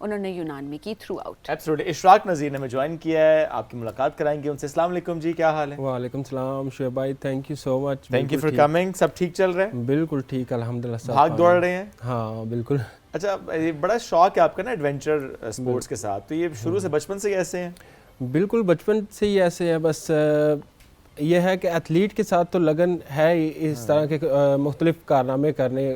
انہوں نے یونان میں کی تھرو آؤٹ. ایبسولوٹلی. اشراق نذیر نے ہمیں جوائن کیا ہے, آپ کی ملاقات کرائیں گے ان سے. السلام علیکم جی, کیا حال ہے؟ وعلیکم السلام شعیب بھائی, thank you so much. Thank you for coming. سب ٹھیک چل رہا ہے؟ بالکل ٹھیک الحمدللہ. سب بھاگ دوڑ رہے ہیں؟ ہاں بالکل. اچھا, یہ بڑا شوق ہے آپ کا نا ایڈونچر اسپورٹس کے ساتھ, تو یہ شروع سے بچپن سے ہی ایسے ہیں؟ بالکل بچپن سے ہی ایسے ہے, بس یہ ہے کہ ایتھلیٹ کے ساتھ تو لگن ہے ہی, اس طرح کے مختلف کارنامے کرنے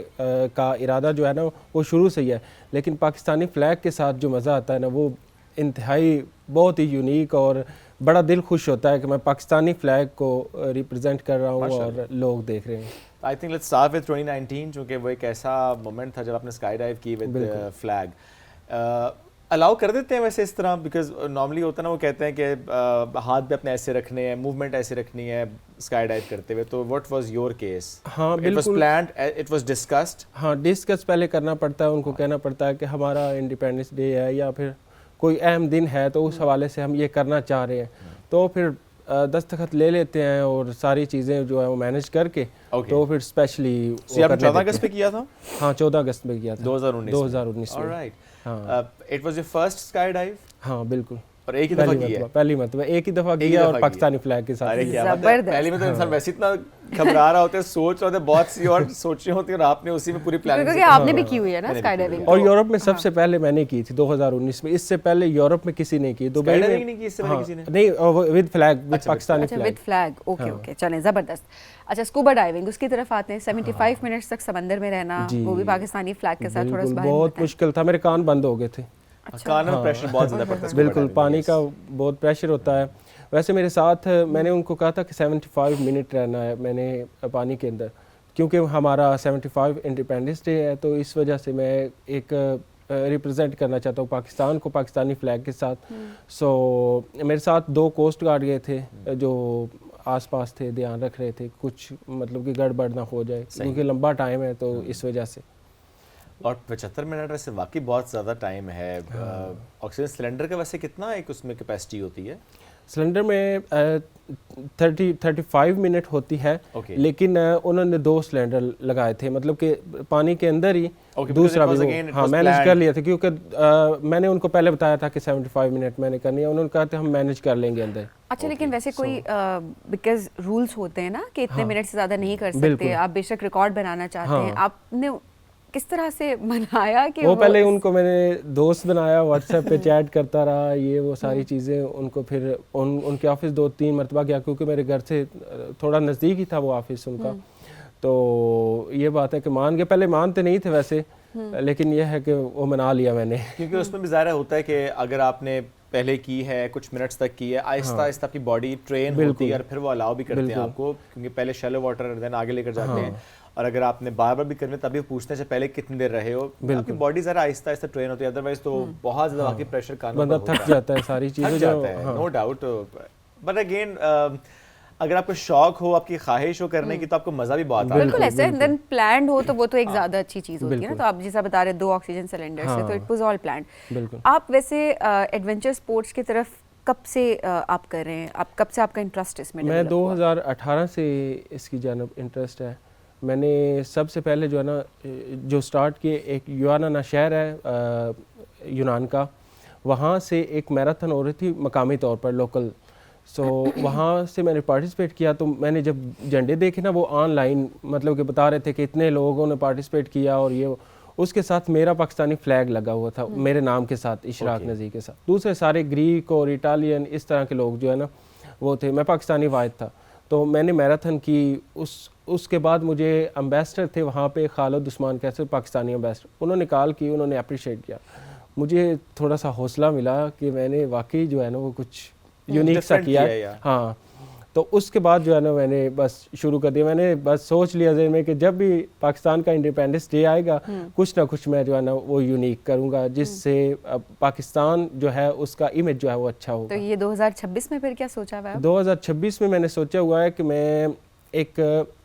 کا ارادہ جو ہے نا وہ شروع سے ہی ہے, لیکن پاکستانی فلیگ کے ساتھ جو مزہ آتا ہے نا وہ انتہائی بہت ہی یونیک, اور بڑا دل خوش ہوتا ہے کہ میں پاکستانی فلیگ کو ریپرزینٹ کر رہا ہوں اور لوگ دیکھ رہے ہیں. I think let's start with 2019, چونکہ وہ ایک ایسا مومنٹ تھا جب آپ نے اسکائی ڈائیو کی ود فلیگ. الاؤ کر دیتے ہیں ویسے اس طرح؟ بیکاز نارملی ہوتا ہے نا, وہ کہتے ہیں کہ ہاتھ بھی اپنے ایسے رکھنے ہیں, موومنٹ ایسے رکھنی ہے اسکائی ڈائیو کرتے ہوئے, تو واٹ واز یور کیس؟ ہاں بالکل. It was planned, it was discussed? ہاں ڈسکس پہلے کرنا پڑتا ہے, ان کو کہنا پڑتا ہے کہ ہمارا انڈیپینڈنس ڈے ہے یا پھر کوئی اہم دن ہے, تو اس حوالے سے ہم یہ کرنا چاہ رہے ہیں, تو پھر دستخط لے لیتے ہیں اور ساری چیزیں جو ہے وہ مینیج کر کے, تو پھر اسپیشلی 14 اگست پہ کیا تھا؟ ہاں 14 اگست میں کیا تھا 2019 میں. Alright. It was your first sky dive? ہاں بالکل. اور ایک ہی دفعہ کیا ہے؟ پہلی مرتبہ ایک ہی دفعہ کیا, اور پاکستانی فلیگ کے ساتھ. پہلی میں تو انسان ویسے اتنا گھبرا رہا ہوتا ہے, سوچ رہا ہوتا ہے, بہت سی اور سوچیں ہوتی ہیں, اور آپ نے اسی میں پوری پلاننگ. کیونکہ آپ نے بھی کی ہوئی ہے نا اسکائی ڈائیونگ, اور یورپ میں سب سے پہلے میں نے کی تھی 2019 میں, اس سے پہلے یورپ میں کسی نے کی. دبئی میں نہیں کی اس سے پہلے کسی نے؟ نہیں, with flag, with Pakistani flag. With flag. Okay okay, چلیں زبردست. اچھا اسکوبا ڈائیونگ, اس کی طرف آتے ہیں. 75 منٹس تک سمندر میں رہنا, وہ بھی پاکستانی فلیگ کے ساتھ, تھوڑا سا بہت مشکل تھا, میرے کان بند ہو گئے تھے. کان میں پریشر بہت زیادہ پڑتا ہے. بالکل, پانی کا بہت پریشر ہوتا ہے. ویسے میرے ساتھ میں نے ان کو کہا تھا کہ 75 منٹ رہنا ہے میں نے پانی کے اندر, کیونکہ ہمارا 75 انڈیپینڈنس ڈے ہے, تو اس وجہ سے میں ایک ریپرزینٹ کرنا چاہتا ہوں پاکستان کو پاکستانی فلیگ کے ساتھ. سو میرے ساتھ 2 کوسٹ گارڈ گئے تھے جو آس پاس تھے, دھیان رکھ رہے تھے کچھ مطلب کہ گڑبڑ نہ ہو جائے, کیونکہ لمبا ٹائم ہے تو اس وجہ سے. اور 75 منٹ ویسے واقعی بہت زیادہ ٹائم ہے. آکسیجن سلنڈر کا ویسے کتنا ایک اس میں کیپیسٹی ہوتی ہے؟ سلنڈر میں 35 منٹ ہوتی ہے, لیکن انہوں نے 2 سلنڈر لگائے تھے, مطلب کہ پانی کے اندر ہی دوسرا بھی ہاں مینیج کر لیا تھا, کیونکہ میں نے ان کو پہلے بتایا تھا کہ 75 منٹ میں نے کرنی ہے, انہوں نے کہا تھا ہم مینیج کر لیں گے اندر. اچھا, لیکن ویسے کوئی بیکاز رولز ہوتے ہیں نا کہ اتنے منٹ سے زیادہ نہیں کر سکتے, آپ بے شک ریکارڈ بنانا چاہتے ہیں, آپ نے کس طرح سے منایا کہ وہ پہلے ان کو میں نے دوست بنایا, واٹس ایپ پہ چیٹ کرتا رہا, یہ وہ ساری چیزیں. ان کو پھر ان کے آفس 2-3 مرتبہ گیا, کیونکہ میرے گھر سے تھوڑا نزدیک ہی تھا وہ آفس ان کا, تو یہ بات ہے کہ مان گئے. پہلے مانتے نہیں تھے ویسے, لیکن یہ ہے کہ وہ منا لیا میں نے, کیونکہ اس میں بھی ظاہر ہوتا ہے کہ اگر آپ نے پہلے کی ہے, کچھ منٹس تک کی ہے, آہستہ آہستہ آپ کی باڈی ٹرین ہوتی ہے, اور پھر وہ الاؤ بھی کرتے ہیں آپ کو, کیونکہ پہلے شیلو واٹر دین آگے لے کر جاتے ہیں. اور اگر آپ نے بار بار بھی کرنے تبھی پوچھتے ہیں پہلے کتنی دیر رہے ہو, آپ کی باڈی ذرا آہستہ آہستہ ٹرین ہوتی ہے, ادروائز تو بہت زیادہ واقعی پریشر کانوں پر بندہ تھک جاتا ہے ساری چیزیں, نو ڈاؤٹ. بٹ اگین اگر آپ کو شوق ہو, آپ کی خواہش ہو کرنے کی, تو آپ کو مزہ بھی بہت آتا ہے. بالکل ایسے دین پلانڈ ہو تو وہ تو ایک زیادہ اچھی چیز ہوتی ہے نا. تو آپ جیسا بتا رہے 2 آکسیجن سلنڈر سے, تو اٹ واز آل پلانڈ. آپ ویسے ایڈونچر اسپورٹس کی طرف کب سے آپ کر رہے ہیں, آپ کب سے آپ کا انٹرسٹ اس میں؟ میں 2018 سے اس کی جانب انٹرسٹ ہے. میں نے سب سے پہلے جو ہے نا جو سٹارٹ کیے, ایک یواننا شہر ہے یونان کا, وہاں سے ایک میراتھن ہو رہی تھی مقامی طور پر لوکل. سو وہاں سے میں نے پارٹیسپیٹ کیا, تو میں نے جب جھنڈے دیکھے نا وہ آن لائن مطلب کہ بتا رہے تھے کہ اتنے لوگوں نے پارٹیسپیٹ کیا, اور یہ اس کے ساتھ میرا پاکستانی فلیگ لگا ہوا تھا میرے نام کے ساتھ, اشراق نذیر کے ساتھ. دوسرے سارے گریک اور اٹالین اس طرح کے لوگ جو ہے نا وہ تھے, میں پاکستانی واحد تھا. تو میں نے میراتھن کی. اس کے بعد مجھے امبیسڈر تھے وہاں پہ خالد عثمان کیسے, پاکستانی امبیسڈر, انہوں نے کال کی, انہوں نے اپریشیٹ کیا. مجھے تھوڑا سا حوصلہ ملا کہ میں نے واقعی جو ہے نا وہ کچھ یونیک سا کیا. ہاں, تو اس کے بعد جو ہے نا میں نے بس شروع کر دیا. میں نے بس سوچ لیا ذہن میں کہ جب بھی پاکستان کا انڈیپینڈنس ڈے آئے گا, کچھ نہ کچھ میں جو ہے نا وہ یونیک کروں گا, جس سے پاکستان جو ہے اس کا امیج جو ہے وہ اچھا ہوگا. تو یہ 2026 میں پھر کیا سوچا ہوا ہے؟ 2026 میں نے سوچا ہوا ہے کہ میں ایک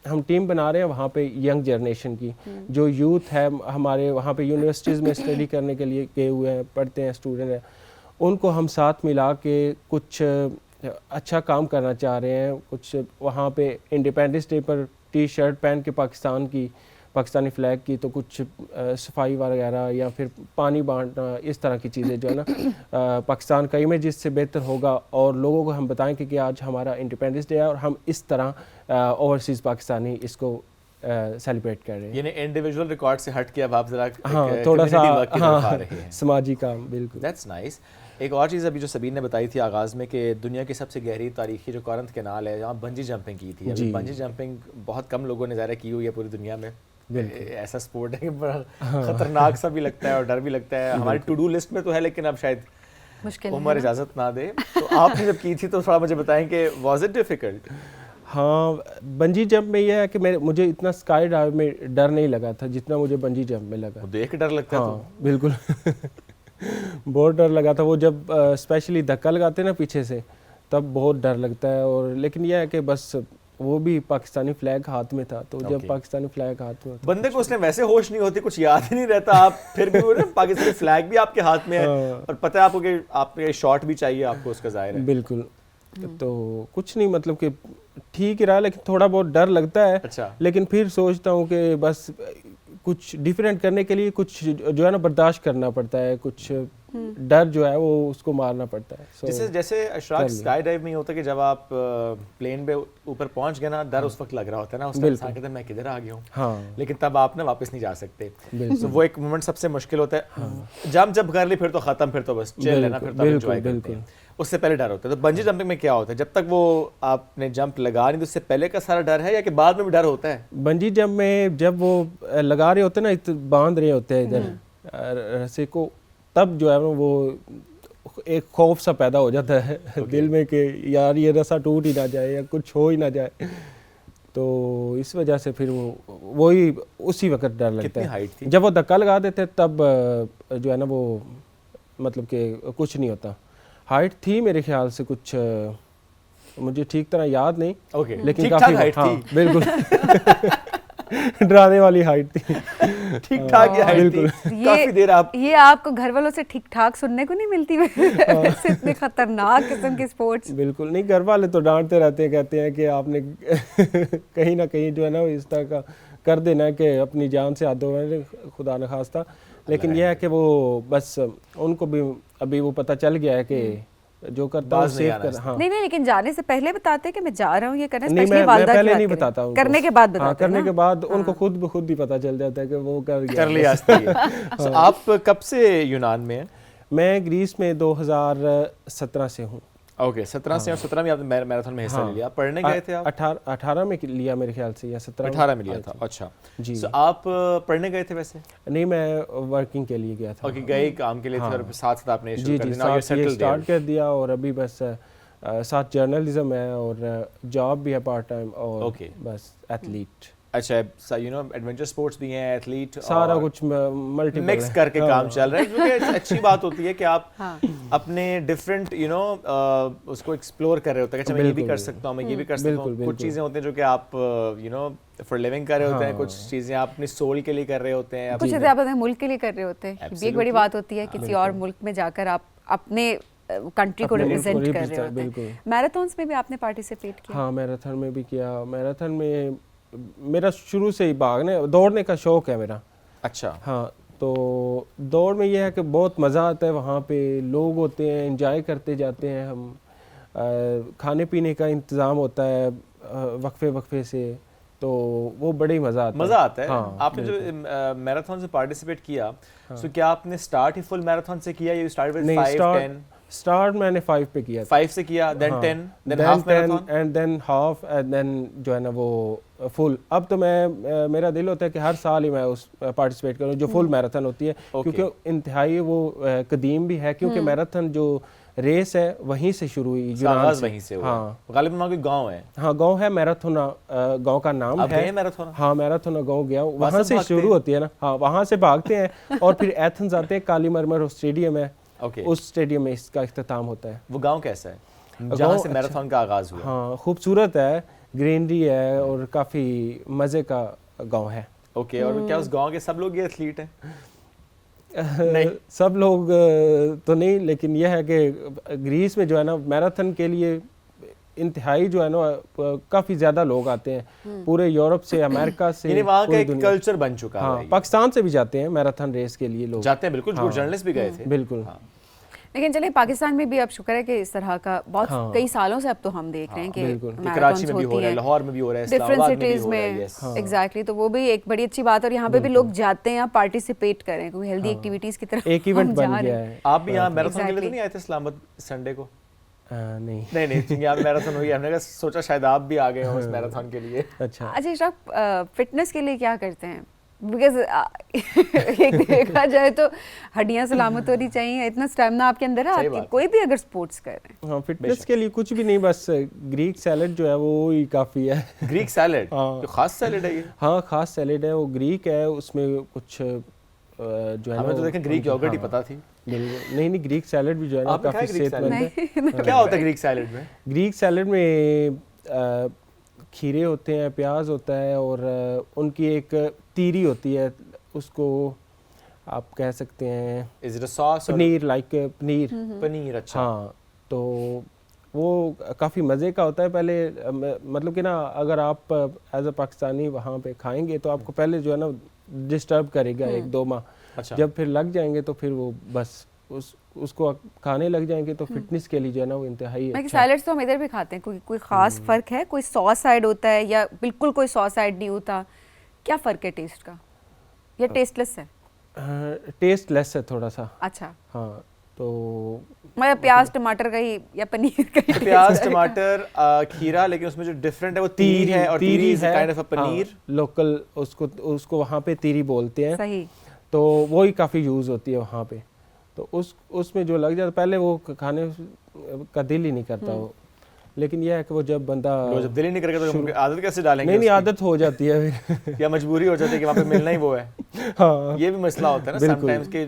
ہم ٹیم بنا رہے ہیں وہاں پہ ینگ جنریشن کی, جو یوتھ ہے ہمارے وہاں پہ یونیورسٹیز میں اسٹڈی کرنے کے لیے گئے ہوئے ہیں, پڑھتے ہیں, اسٹوڈنٹ ہیں, ان کو ہم ساتھ ملا کے کچھ اچھا کام کرنا چاہ رہے ہیں. کچھ وہاں پہ انڈیپینڈنس ڈے پر ٹی شرٹ پہن کے پاکستانی فلیگ کی تو کچھ صفائی وغیرہ یا پھر پانی بانٹنا اس طرح کی چیزیں جو ہے نا پاکستان کا امیج اس سے بہتر ہوگا اور لوگوں کو ہم بتائیں کہ آج ہمارا انڈیپینڈنس ڈے ہے اور ہم اس طرح اوورسیز پاکستانی اس کو سیلیبریٹ کر رہے ہیں. یعنی انڈیویجول ریکارڈ سے ہٹ کے اب آپ ذرا تھوڑا سا دکھا رہے ہیں سماجی کام. بالکل دیٹس نائس. ایک اور چیز ابھی جو سبین نے بتائی تھی آغاز میں کہ دنیا کی سب سے گہری تاریخی جو کورنتھ کینال ہے جہاں بنجی جمپنگ کی تھی. ابھی بنجی جمپنگ بہت کم لوگوں نے ظاہر کی ہوئی ہے پوری دنیا میں. ایسا سپورٹ ہے کہ بڑا خطرناک سا بھی لگتا ہے اور ڈر بھی لگتا ہے. ہماری ٹو ڈو لسٹ میں تو ہے لیکن اب شاید مشکل عمر اجازت نہ دے. تو آپ نے جب کی تھی تو تھوڑا مجھے بتائیں کہ واز اٹ ڈیفیکلٹ؟ ہاں بنجی جمپ میں یہ ہے کہ مجھے اتنا اسکائی ڈائیو میں ڈر نہیں لگا تھا جتنا مجھے بنجی جمپ میں لگا. دیکھ کے ڈر لگتا ہے. ہاں بالکل بہت ڈر لگا تھا. وہ جب اسپیشلی دھکا لگاتے ہیں نا پیچھے سے تب بہت ڈر لگتا ہے. اور لیکن یہ ہے کہ بس وہ بھی پاکستانی فلیگ ہاتھ میں تھا تو جب پاکستانی فلیگ ہاتھ میں بندے کو اس نے ویسے ہوش نہیں ہوتی, کچھ یاد ہی نہیں رہتا. آپ پھر بھی پاکستانی فلیگ بھی آپ کے ہاتھ میں ہے اور پتہ ہے آپ کو کہ آپ کے شاٹ بھی چاہیے آپ کو اس کا ظاہر ہے. بالکل. تو کچھ نہیں مطلب کہ ٹھیک ہی رہا لیکن تھوڑا بہت ڈر لگتا ہے. لیکن پھر سوچتا ہوں کہ بس کچھ ڈیفرینٹ کرنے کے لیے کچھ جو ہے نا برداشت کرنا پڑتا ہے, کچھ ڈر جو ہے وہ اس کو مارنا پڑتا ہے. جیسے اشراق اسکائی ڈائیو میں ہوتا ہے کہ جب آپ پلین پہ اوپر پہنچ گئے نا ڈر اس وقت لگ رہا ہوتا ہے نا, اس ٹائم انسان کہتا ہے میں کدھر آ گیا ہوں, لیکن تب آپ نا واپس نہیں جا سکتے. وہ ایک مومنٹ سب سے مشکل ہوتا ہے. جب کر لی پھر تو ختم, پھر تو بس چل لینا, پھر تو انجوائے کرتے ہیں. اس سے پہلے ڈر ہوتا ہے. تو بنجی جمپنگ میں کیا ہوتا ہے جب تک وہ آپ نے جمپ لگا نہیں تو اس سے پہلے کا سارا ڈر ہے یا کہ بعد میں بھی ڈر ہوتا ہے؟ بنجی جمپ میں جب وہ لگا رہے ہوتے ہیں نا باندھ رہے ہوتے ہیں ادھر رسے کو, تب جو ہے وہ ایک خوف سا پیدا ہو جاتا ہے دل میں کہ یار یہ رسا ٹوٹ ہی نہ جائے یا کچھ ہو ہی نہ جائے. تو اس وجہ سے پھر وہی اسی وقت ڈر لگتا ہے. جب وہ دھکا لگا دیتے تب جو ہے نا وہ مطلب کہ کچھ نہیں ہوتا. ہائٹ تھی میرے خیال سے کچھ مجھے ٹھیک طرح یاد نہیں, لیکن کافی ہائٹ تھی. بالکل ڈرانے والی ہائٹ تھی, ٹھیک ٹھاک ہائٹ تھی. کافی دیر آپ یہ آپ کو گھر والوں سے ٹھیک ٹھاک سننے کو نہیں ملتی ویسے اتنے خطرناک قسم کے سپورٹس. بالکل نہیں, گھر والے تو ڈانٹتے رہتے ہیں, کہتے ہیں کہ آپ نے کہیں نہ کہیں جو ہے نا اس طرح کا کر دینا کہ اپنی جان سے ہاتھ دھونا خدا نخواستہ. لیکن یہ ہے کہ وہ بس ان کو بھی ابھی وہ پتہ چل گیا ہے کہ جو کرتا ہوں سیف کر. ہاں نہیں لیکن جانے سے پہلے بتاتے کہ میں جا رہا ہوں یہ کرنا, نہیں میں پہلے نہیں بتاتا ہوں, کرنے کے بعد بتاتے. ہاں کرنے کے بعد ان کو خود بخود ہی پتہ چل جاتا ہے کہ وہ کر لیا. آپ کب سے یونان میں ہیں؟ میں گریس میں 2017 سے ہوں. اوکے 17 سے, اور 17 میں آپ نے میراتھن میں حصہ لیا. پڑھنے گئے تھے آپ؟ 18 میں لیا میرے خیال سے, یا 18 میں لیا تھا. اچھا جی. آپ پڑھنے گئے تھے ویسے؟ نہیں میں ورکنگ کے لیے گیا تھا. اوکے گئے کام کے لیے تھے اور ساتھ ساتھ آپ نے جی اسٹارٹ کر دیا. اور ابھی بس ساتھ جرنلزم ہے اور جاب بھی ہے پارٹ ٹائم, اور بس ایتھلیٹ. اچھا یو نو ایڈونچر سپورٹس بھی ہیں, ایتھلیٹ, سارا کچھ ملٹی مکس کر کے کام چل رہا ہے. کیونکہ اچھی بات ہوتی ہے کہ آپ اپنے ڈفرینٹ یو نو اس کو ایکسپلور کر رہے ہوتے ہیں کہ اچھا میں یہ بھی کر سکتا ہوں, میں یہ بھی کر سکتا ہوں. کچھ چیزیں ہوتی ہیں جو کہ آپ یو نو فار لیونگ کر رہے ہوتے ہیں, کچھ چیزیں آپ اپنی سول کے لیے کر رہے ہوتے ہیں, کچھ چیزیں آپ اپنے ملک کے لیے کر رہے ہوتے ہیں. یہ ایک بڑی بات ہوتی ہے کسی اور ملک میں جا کر آپ اپنے کنٹری کو ریپرزینٹ کر رہے ہوتے ہیں. میراتھنس میں بھی آپ نے پارٹیسپیٹ کیا؟ ہاں میراتھن میں بھی کیا. میراتھن میں میرا شروع سے ہی بھاگنے دوڑنے کا شوق ہے میرا. اچھا ہاں تو دوڑ میں یہ ہے کہ بہت مزہ آتا ہے, وہاں پہ لوگ ہوتے ہیں, انجوائے کرتے جاتے ہیں ہم, کھانے پینے کا انتظام ہوتا ہے وقفے سے, تو وہ بڑے مزہ آتا ہے. آپ نے جو میراتھن سے پارٹیسپیٹ کیا تو کیا آپ نے اسٹارٹ ہی فل میراتھن سے کیا یا اسٹارٹ ود 5 10؟ اسٹارٹ میں نے 5 پہ کیا, 5 سے کیا, then 10, then half marathon, and then half, and then جو ہے نا وہ فل. اب تو میرا دل ہوتا ہے کہ ہر سال ہی میں اس پارٹیسپیٹ کروں جو فل میراتھن ہوتی ہے, کیونکہ انتہائی وہ قدیم بھی ہے, کیونکہ میراتھن جو ریس ہے وہیں سے شروع ہوئی, آغاز وہیں سے ہوا. ہاں غالباً وہاں کوئی گاؤں ہے. ہاں گاؤں ہے میراتھونا, گاؤں کا نام ہے. ہاں میراتھونا گاؤں گیا, وہاں سے شروع ہوتی ہے نا. ہاں وہاں سے بھاگتے ہیں اور پھر ایتھنز آتے ہیں, کالی مرمر اسٹیڈیم ہے, اس اسٹیڈیم میں اس کا اختتام ہوتا ہے. وہ گاؤں کیسا ہے جہاں سے میراتھن کا آغاز ہوا؟ ہاں خوبصورت ہے, گرینری ہے اور کافی مزے کا گاؤں ہے. اوکے, اور کیا اس گاؤں کے سب لوگ یہ ایتھلیٹ ہیں؟ سب لوگ تو نہیں, لیکن یہ ہے کہ گریس میں جو ہے نا میراتھن کے لیے انتہائی جو ہے نا کافی زیادہ لوگ آتے ہیں پورے یورپ سے، امریکہ سے، یعنی وہاں کا پوری ایک دنیا۔ کلچر بن چکا ہاں ہے یہ۔ پاکستان سے بھی جاتے ہیں میراتھن ریس کے لیے لوگ جاتے ہیں بالکل، جرنلسٹ بھی گئے تھے بالکل۔ لیکن چلیں پاکستان میں بھی اب شکر ہے کہ اس طرح کا بہت کئی سالوں سے اب تو ہم دیکھ رہے ہیں کہ کراچی میں بھی ہو رہا ہے، لاہور میں بھی ہو رہا ہے، اسلام آباد میں بھی ہو رہا ہے۔ ایگزیکٹلی، تو وہ بھی ایک بڑی اچھی بات ہے، اور یہاں پہ بھی لوگ جاتے ہیں پارٹیسپیٹ کریں، کوئی ہیلدی ایکٹیویٹیز کی طرف ایک ایونٹ بن گیا ہے۔ آپ بھی یہاں میراتھن کے لیے تو نہیں آئے تھے اسلام آباد سنڈے کو؟ نہیں نہیں یہاں میراتھن ہوئی ہے، ہم نے کہا سوچا شاید آپ بھی آ گئے ہوں اس میراتھن کے لیے۔ اچھا اچھا اشرف، فٹنس کے لیے کیا کرتے ہیں؟ بیکاز ایک دیکھا جائے تو ہڈیاں سلامت ہونی چاہیے، اتنا اسٹیمنا آپ کے اندر ہے آپ کی، کوئی بھی اگر اسپورٹس کر رہے ہیں۔ ہاں فٹنس کے لیے کچھ بھی نہیں، بس گریک سیلڈ جو ہے وہ ہی کافی ہے۔ گریک سیلڈ خاص سیلڈ ہے یہ؟ ہاں خاص سیلڈ ہے، وہ گریک ہے، اس میں کچھ جو ہے ہمیں تو دیکھیں گریک یوگرٹ ہی پتا تھی۔ نہیں گریک سیلڈ بھی جو ہے نا کافی صحت مند ہے۔ کیا ہوتا ہے گریک سیلڈ میں؟ گریک سیلڈ میں کھیرے ہوتے ہیں، پیاز ہوتا ہے، اور ان کی ایک تیری ہوتی ہے، اس کو آپ کہہ سکتے ہیں پنیر، لائک پنیر۔ اچھا ہاں تو وہ کافی مزے کا ہوتا ہے۔ پہلے مطلب کہ نا اگر آپ ایز اے پاکستانی وہاں پہ کھائیں گے تو آپ کو پہلے جو ہے نا ڈسٹرب کرے گا 1-2 ماہ، جب پھر لگ جائیں گے تو پھر وہ بس اس کو کھانے لگ جائیں گے تو فٹنس کے لیے جو ہے نا وہ انتہائی اچھا۔ سیلڈس تو ہم ادھر بھی کھاتے ہیں، کوئی خاص فرق ہے؟ کوئی ساس ایڈ ہوتا ہے یا بالکل کوئی ساس ایڈ نہیں ہوتا؟ کیا فرق ہے ٹیسٹ کا، یا ٹیسٹ لیس ہے؟ ٹیسٹ لیس ہے تھوڑا سا۔ اچھا، ہاں تو مطلب پیاز ٹماٹر کا ہی یا پنیر کا ہی؟ پیاز ٹماٹر کھیرا، لیکن اس میں جو ڈفرینٹ ہے وہ تیری ہے، اور تیری is kind of a paneer local, اس کو وہاں پہ تیری بولتے ہیں۔ صحیح، تو وہی کافی یوز ہوتی ہے وہاں پہ، تو اس میں جو لگ جاتا پہلے وہ کھانے کا دل ہی نہیں کرتا وہ، لیکن یہ ہے کہ وہ جب بندہ جب دل ہی نہیں کرے گا تو عادت کیسے ڈالیں گے؟ نہیں عادت ہو جاتی ہے پھر، یا مجبوری ہو جاتی ہے کہ وہاں پہ ملنا ہی وہ ہے۔ ہاں یہ بھی مسئلہ ہوتا ہے نا سم ٹائمز کہ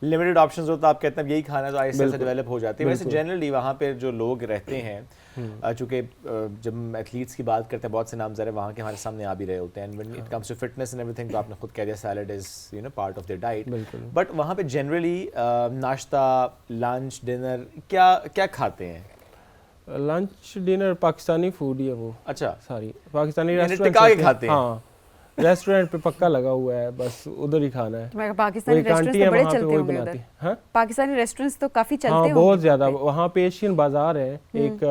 لمیٹڈ آپشنز ہوتا ہے، آپ کہتے ہیں یہی کھانا ہے تو آہستہ سے ڈیولپ ہو جاتی ہے۔ ویسے جنرلی وہاں پہ جو لوگ رہتے ہیں، چونکہ جب ہم ایتھلیٹس کی بات کرتے ہیں بہت سے نام ذرا وہاں کے ہمارے سامنے آ بھی رہے ہوتے ہیں، and when it comes to fitness and ایوری تھنگ، تو آپ نے خود کہہ دیا salad is you know part of their diet, but وہاں پہ جنرلی ناشتہ، لنچ، ڈنر کیا کھاتے ہیں؟ لنچ ڈنر پاکستانی فوڈ ہی ہے وہ۔ اچھا، ساری پاکستانی ٹکا کے کھاتے ہیں؟ ہاں ریسٹورینٹ پہ پکا لگا ہوا ہے، بس ادھر ہی کھانا ہے۔ پاکستانی ریسٹورنٹس تو بڑے چلتے ہوں گے ادھر، پاکستانی ریسٹورنٹس تو کافی چلتے ہوں گے بہت زیادہ۔ وہاں پہ ایشین بازار ہے، ایک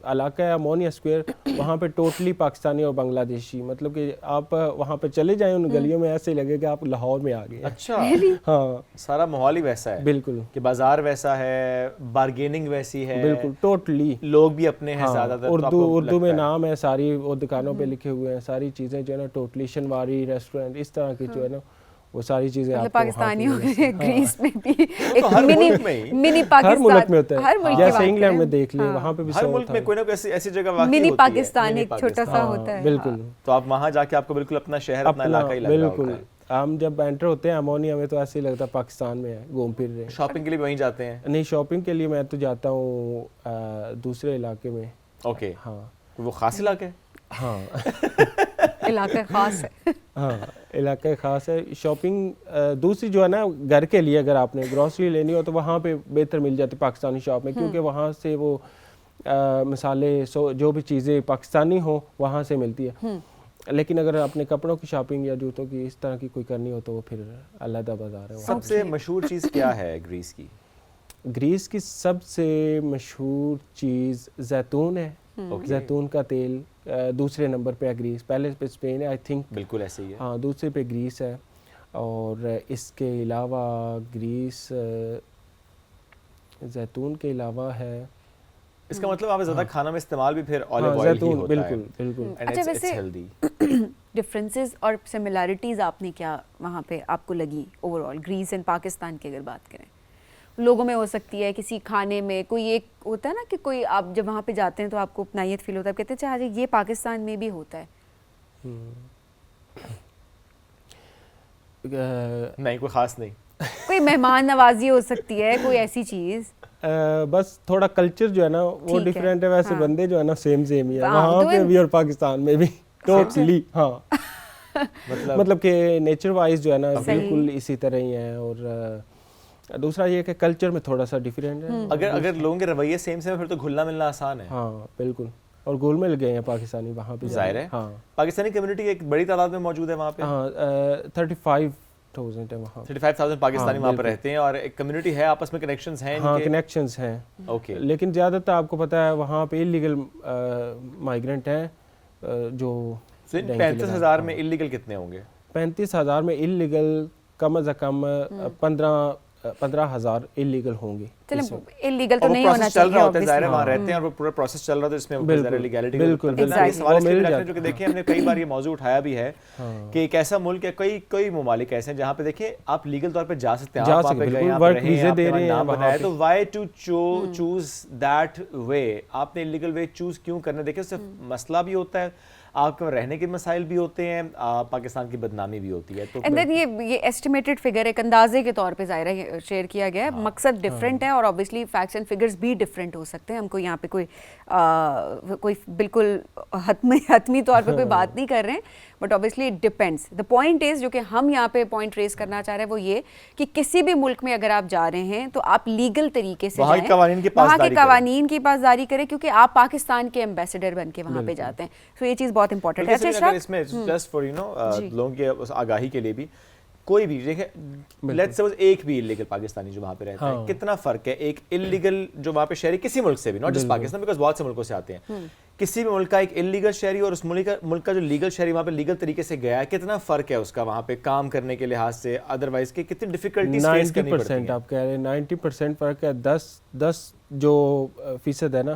علاقہ ہے امونیا اسکوائر، وہاں پہ ٹوٹلی پاکستانی اور بنگلہ دیشی، مطلب کہ آپ وہاں پہ چلے جائیں ان گلیوں میں ایسے لگے کہ آپ لاہور میں آ گئے۔ اچھا، ہاں سارا ماحول ہی ویسا ہے بالکل، کہ بازار ویسا ہے، بارگیننگ ویسی ہے، بالکل ٹوٹلی، لوگ بھی اپنے ہیں زیادہ تر۔ اردو میں نام ہے ساری، وہ دکانوں پہ لکھے ہوئے ہیں ساری چیزیں جو ہے نا، ٹوٹلی شنواری ریسٹورنٹ، اس طرح کی جو ہے نا وہ ساری چیزیں آپ کو پاکستانیوں میں، گریس میں بھی ایک ہر ملک میں منی ہر پاکستان، ملک میں ہوتا ہے، ہر ملک جیسے انگلینڈ میں دیکھ لیں وہاں پہ بھی ہر ملک میں کوئی نہ کوئی ایسی جگہ واقع منی ہوتی ہے، پاکستان ایک چھوٹا سا ہوتا ہے۔ بالکل، تو آپ وہاں جا کے آپ کو بالکل اپنا شہر، اپنا علاقہ ہی لگ رہا ہوتا بالکل۔ ہم جب انٹر ہوتے ہیں امونیا میں تو ایسے ہی لگتا ہے پاکستان میں ہے، گھوم پھر رہے ہیں۔ شاپنگ کے لیے وہیں جاتے ہیں؟ نہیں شاپنگ کے لیے میں تو جاتا ہوں دوسرے علاقے میں۔ اوکے، ہاں وہ خاص علاقہ ہے؟ ہاں علاقہ خاص ہے، ہاں علاقہ خاص ہے۔ شاپنگ دوسری جو ہے نا گھر کے لیے اگر آپ نے گروسری لینی ہو تو وہاں پہ بہتر مل جاتی پاکستانی شاپ میں، کیونکہ وہاں سے وہ مسالے جو بھی چیزیں پاکستانی ہوں وہاں سے ملتی ہے۔ لیکن اگر اپنے کپڑوں کی شاپنگ یا جوتوں کی اس طرح کی کوئی کرنی ہو تو وہ پھر علیحدہ بازار ہے۔ سب سے مشہور چیز کیا ہے گریس کی؟ گریس کی سب سے مشہور چیز زیتون ہے، زیتون کا تیل دوسرے نمبر پہ ہے گریس، پہلے پہ اسپین ہے آئی تھنک، بالکل ایسے ہی ہے، ہاں دوسرے پہ گریس ہے۔ اور اس کے علاوہ گریس زیتون کے علاوہ ہے، اس کا مطلب آپ زیادہ کھانا میں استعمال بھی پھر اولیو آئل ہی ہوتا ہے۔ بالکل بالکل۔ اچھا ویسے ڈفرینسز اور سملیرٹیز آپ نے کیا وہاں پہ آپ کو لگی overall grace and Pakistan کی اگر بات کریں؟ لوگوں میں ہو سکتی ہے، کسی کھانے میں کوئی ایک ہوتا ہے نا کہ کوئی آپ جب وہاں پہ جاتے ہیں تو آپ کو اپنائیت فیل ہوتا ہے، کہتے ہیں اچھا یہ پاکستان میں بھی ہوتا ہے؟ نہیں کوئی خاص نہیں، کوئی مہمان نوازی ہو سکتی ہے، کوئی ایسی چیز؟ بس تھوڑا کلچر جو ہے نا وہ ڈفرینٹ ہے، ویسے بندے جو ہے نا سیم ہی ہے وہاں پہ بھی اور پاکستان میں بھی ٹوٹلی۔ ہاں مطلب کہ نیچر وائز جو ہے نا بالکل اسی طرح ہی ہے، اور دوسرا یہ کہ کلچر میں تھوڑا سا ڈفرینٹ ہے۔ اگر لوگوں کے رویے سیم ہے پھر تو گھلنا ملنا آسان ہے۔ ہاں بالکل، اور گول مل گئے ہیں پاکستانی وہاں پہ. ظاہر ہے ہاں پاکستانی کمیونٹی ایک بڑی تعداد میں موجود ہے وہاں پہ. ہاں 35,000 ہے وہاں. 35,000 پاکستانی وہاں پہ رہتے ہیں اور ایک کمیونٹی ہے, آپس میں کنیکشنز ہیں. ہاں کنیکشنز ہیں. اوکے. لیکن زیادہ تر آپ کو پتہ ہے وہاں پہ انلیگل مائیگرنٹ ہیں جو 35,000 میں انلیگل کتنے ہوں گے؟ 35,000 میں انلیگل کم از کم 15,000 انلیگل ہوں گے. چلیں انلیگل تو نہیں ہونا چل رہا ہوتا ہے, چاہیے ظاہر ہے وہاں رہتے ہیں اور وہ پورا پروسیس چل رہا تھا جس میں ظاہر لیگیلٹی بالکل یہ سوال اس لیے رکھتے ہیں جو کہ دیکھیں ہم نے کئی بار یہ موضوع اٹھایا بھی ہے کہ ایک ایسا ملک ہے, کئی ممالک ایسے ہیں جہاں پہ دیکھیں آپ لیگل طور پہ جا سکتے ہیں, آپ وہاں پہ گئے, ورک ویزے دے رہے ہیں وہاں پہ, تو why to choose that way, آپ نے انلیگل وے چوز کیوں کرنا. دیکھیں اس سے مسئلہ بھی ہوتا ہے, آپ کے رہنے کے مسائل بھی ہوتے ہیں, پاکستان کی بدنامی بھی ہوتی ہے. تو یہ ایسٹیمیٹڈ فگر ایک اندازے کے طور پہ ظاہر ہے شیئر کیا گیا ہے, مقصد ڈفرینٹ ہے اور obviously فیکٹس اینڈ فگرز بھی ڈفرینٹ ہو سکتے ہیں. ہم کو یہاں پہ کوئی بالکل حتمی طور پہ کوئی بات نہیں کر رہے ہیں, but obviously it depends. The point is جو کہ ہم یہاں پہ پوائنٹ ریز کرنا چاہ رہے ہیں وہ یہ کہ کسی بھی ملک میں اگر آپ جا رہے ہیں تو آپ لیگل طریقے سے جائیں, وہاں کے قوانین کی پاسداری کریں, کیونکہ آپ پاکستان کے ایمبیسڈر بن کے وہاں پہ جاتے ہیں. تو یہ چیز بہت امپورٹنٹ ہے. اس میں جسٹ فار لوگوں کی آگاہی کے لیے بھی کوئی بھی دیکھیں لیٹس سپوز ایک بھی انلیگل پاکستانی جو وہاں پہ رہتا ہے, کتنا فرق ہے ایک انلیگل جو وہاں پہ شہری کسی ملک سے بھی, ناٹ جسٹ پاکستان بیکاز بہت سے ملکوں سے آتے ہیں, کسی بھی ملک کا ایک انلیگل شہری اور اس ملک کا جو لیگل شہری وہاں پہ لیگل طریقے سے گیا ہے, کتنا فرق ہے اس کا وہاں پہ کام کرنے کے لحاظ سے, ادروائز کے کتنی ڈیفیکلٹیز فیس کرنی پڑتی ہیں. 90% آپ کہہ رہے ہیں 90% فرق ہے. 10 جو فیصد ہے نا,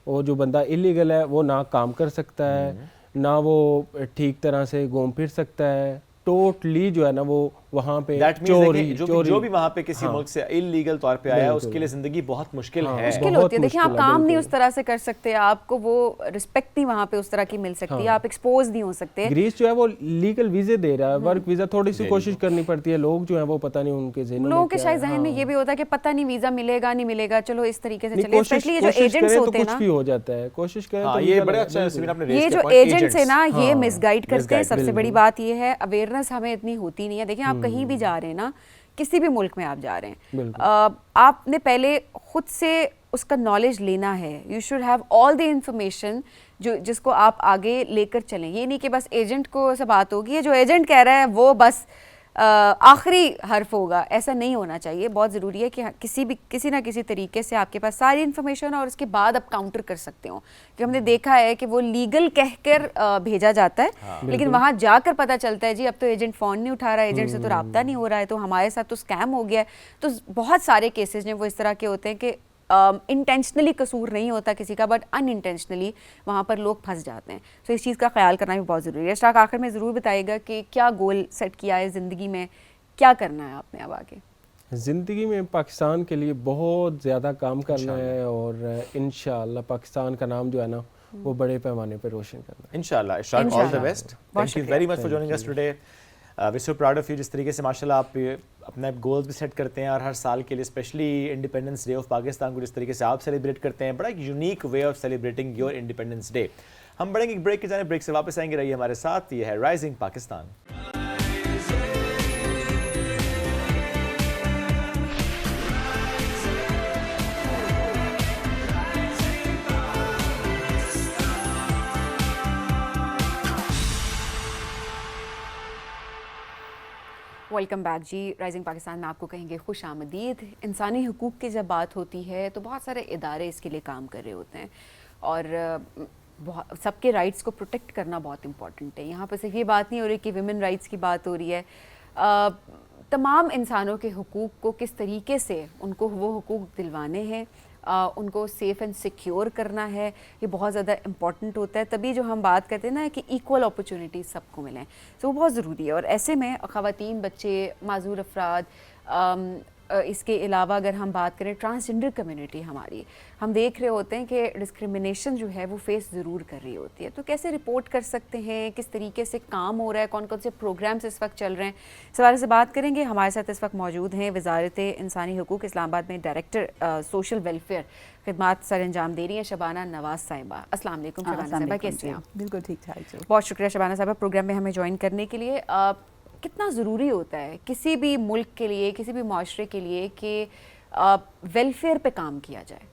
وہ جو بندہ انلیگل ہے وہ نہ کام کر سکتا ہے, نہ وہ ٹھیک طرح سے گھوم پھر سکتا ہے, ٹوٹلی جو ہے نا وہ وہاں پہ چوری جو بھی وہاں پہ کسی ملک سے انلیگل طور پہ آیا ہے اس کے لیے زندگی بہت مشکل ہے. مشکل ہوتی ہے. دیکھیں آپ کام نہیں اس طرح سے کر سکتے, آپ کو وہ رسپیکٹ نہیں وہاں پہ اس طرح کی مل سکتی, آپ ایکسپوز نہیں ہو سکتے. گریس جو ہے وہ لیگل ویزے دے رہا ہے, ورک ویزا تھوڑی سی کوشش کرنی پڑتی ہے. لوگ جو ہیں وہ پتہ نہیں ان کے ذہنوں میں لوگوں کے شاید ذہن میں یہ بھی ہوتا ہے کہ پتہ نہیں ویزا ملے گا نہیں ملے گا, چلو اس طریقے سے چلے. اسپیشلی یہ جو ایجنٹس ہوتے ہیں نا, کچھ بھی ہو جاتا ہے, کوشش کریں تو یہ بڑا اچھا سمیر آپ نے ریز یہ کیا جو پوائنٹ, ایجنٹس ہیں نا یہ مس گائیڈ کرتے ہیں. سب سے بڑی بات یہ ہے اویئرنیس ہمیں اتنی ہوتی نہیں ہے. دیکھیں آپ کہیں بھی جا رہے ہیں نا, کسی بھی ملک میں آپ جا رہے ہیں, آپ نے پہلے خود سے اس کا نالج لینا ہے. You should have all the information جس کو آپ آگے لے کر چلیں. یہ نہیں کہ بس ایجنٹ کو سے بات ہوگی, جو ایجنٹ کہہ رہا ہے وہ بس آخری حرف ہوگا, ایسا نہیں ہونا چاہیے. بہت ضروری ہے کہ کسی نہ کسی طریقے سے آپ کے پاس ساری انفارمیشن اور اس کے بعد آپ کاؤنٹر کر سکتے ہوں. کہ ہم نے دیکھا ہے کہ وہ لیگل کہہ کر بھیجا جاتا ہے, لیکن وہاں جا کر پتہ چلتا ہے جی اب تو ایجنٹ فون نہیں اٹھا رہا, ایجنٹ سے تو رابطہ نہیں ہو رہا ہے, تو ہمارے ساتھ تو اسکیم ہو گیا ہے. تو بہت سارے کیسز جو وہ اس طرح کے ہوتے ہیں کہ انٹینشنلی قصور نہیں ہوتا کسی کا, بٹ ان انٹینشنلی وہاں پر لوگ پھنس جاتے ہیں. تو اس چیز کا خیال کرنا بھی بہت ضروری ہے. اشراق آخر میں ضرور بتائیے گا کہ کیا گول سیٹ کیا ہے زندگی میں, کیا کرنا ہے آپ نے اب آگے زندگی میں؟ پاکستان کے لیے بہت زیادہ کام کرنا ہے اور انشاءاللہ پاکستان کا نام جو ہے نا وہ بڑے پیمانے پہ روشن کرنا ہے انشاءاللہ. Ishraq all the best, thank you very much for joining us today. We so proud of you جس طریقے سے ماشاءاللہ آپ اپنا گولز بھی سیٹ کرتے ہیں اور ہر سال کے لیے specially independence day of Pakistan کو جس طریقے سے آپ سیلیبریٹ کرتے ہیں, بڑا ایک unique way of celebrating your independence day. ہم بڑھیں گے ایک بریک کی جانب, بریک سے واپس آئیں گے, رہیے ہمارے ساتھ. یہ ہے رائزنگ پاکستان. ویلکم بیک جی. رائزنگ پاکستان میں آپ کو کہیں گے خوش آمدید. انسانی حقوق کی جب بات ہوتی ہے تو بہت سارے ادارے اس کے لیے کام کر رہے ہوتے ہیں اور سب کے رائٹس کو پروٹیکٹ کرنا بہت امپورٹنٹ ہے. یہاں پہ صرف یہ بات نہیں ہو رہی کہ ویمن رائٹس کی بات ہو رہی ہے, تمام انسانوں کے حقوق کو کس طریقے سے ان کو وہ حقوق دلوانے ہیں, ان کو سیف اینڈ سیکیور کرنا ہے, یہ بہت زیادہ امپورٹنٹ ہوتا ہے. تبھی جو ہم بات کرتے ہیں نا کہ ایکول اپرچونیٹیز سب کو ملیں, تو وہ بہت ضروری ہے. اور ایسے میں خواتین, بچے, معذور افراد, اس کے علاوہ اگر ہم بات کریں ٹرانسجنڈر کمیونٹی ہماری, ہم دیکھ رہے ہوتے ہیں کہ ڈسکریمنیشن جو ہے وہ فیس ضرور کر رہی ہوتی ہے. تو کیسے رپورٹ کر سکتے ہیں, کس طریقے سے کام ہو رہا ہے, کون کون سے پروگرامز اس وقت چل رہے ہیں, اس حوالے سے بات کریں گے. ہمارے ساتھ اس وقت موجود ہیں وزارت انسانی حقوق اسلام آباد میں ڈائریکٹر سوشل ویلفیئر خدمات سر انجام دے رہی ہیں شبانہ نواز صاحبہ. السلام علیکم شبانہ صاحبہ, کیسے ہیں آپ؟ بالکل ٹھیک ٹھاک. بہت شکریہ شبانہ صاحبہ پروگرام میں ہمیں جوائن کرنے کے لیے. کتنا ضروری ہوتا ہے کسی بھی ملک کے لیے, کسی بھی معاشرے کے لیے کہ ویلفیئر پہ کام کیا جائے؟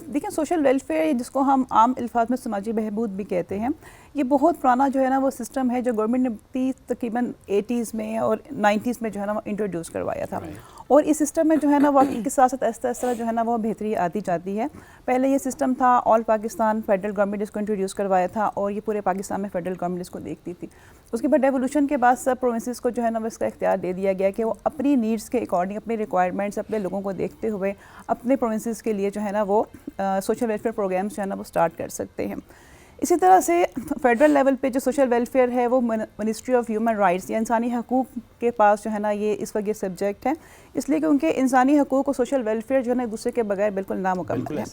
دیکھیں سوشل ویلفیئر جس کو ہم عام الفاظ میں سماجی بہبود بھی کہتے ہیں, یہ بہت پرانا جو ہے نا وہ سسٹم ہے جو گورنمنٹ نے تقریباً 80s میں اور 90s میں جو ہے نا وہ انٹروڈیوس کروایا تھا. اور اس سسٹم میں جو ہے نا وقت کے ساتھ ساتھ آہستہ آہستہ جو ہے نا وہ بہتری آتی جاتی ہے. پہلے یہ سسٹم تھا آل پاکستان فیڈرل گورنمنٹ اس کو انٹروڈیوس کروایا تھا اور یہ پورے پاکستان میں فیڈرل گورنمنٹ اس کو دیکھتی تھی. اس کے بعد ڈیولوشن کے بعد سب پروونسز کو جو ہے نا وہ اس کا اختیار دے دیا گیا کہ وہ اپنی نیڈس کے اکارڈنگ, اپنے ریکوائرمنٹس, اپنے لوگوں کو دیکھتے ہوئے اپنے پروونسز کے لیے جو ہے نا وہ سوشل ویلفیئر پروگرامس جو ہے نا وہ اسٹارٹ کر سکتے ہیں. اسی طرح سے فیڈرل لیول پہ جو سوشل ویلفیئر ہے وہ منسٹری آف ہیومن رائٹس یا انسانی حقوق کے پاس جو ہے نا یہ اس وقت یہ سبجیکٹ ہے, اس لیے کہ ان کے انسانی حقوق اور سوشل ویلفیئر جو ہے نا ایک دوسرے کے بغیر بالکل نامکمل ہے.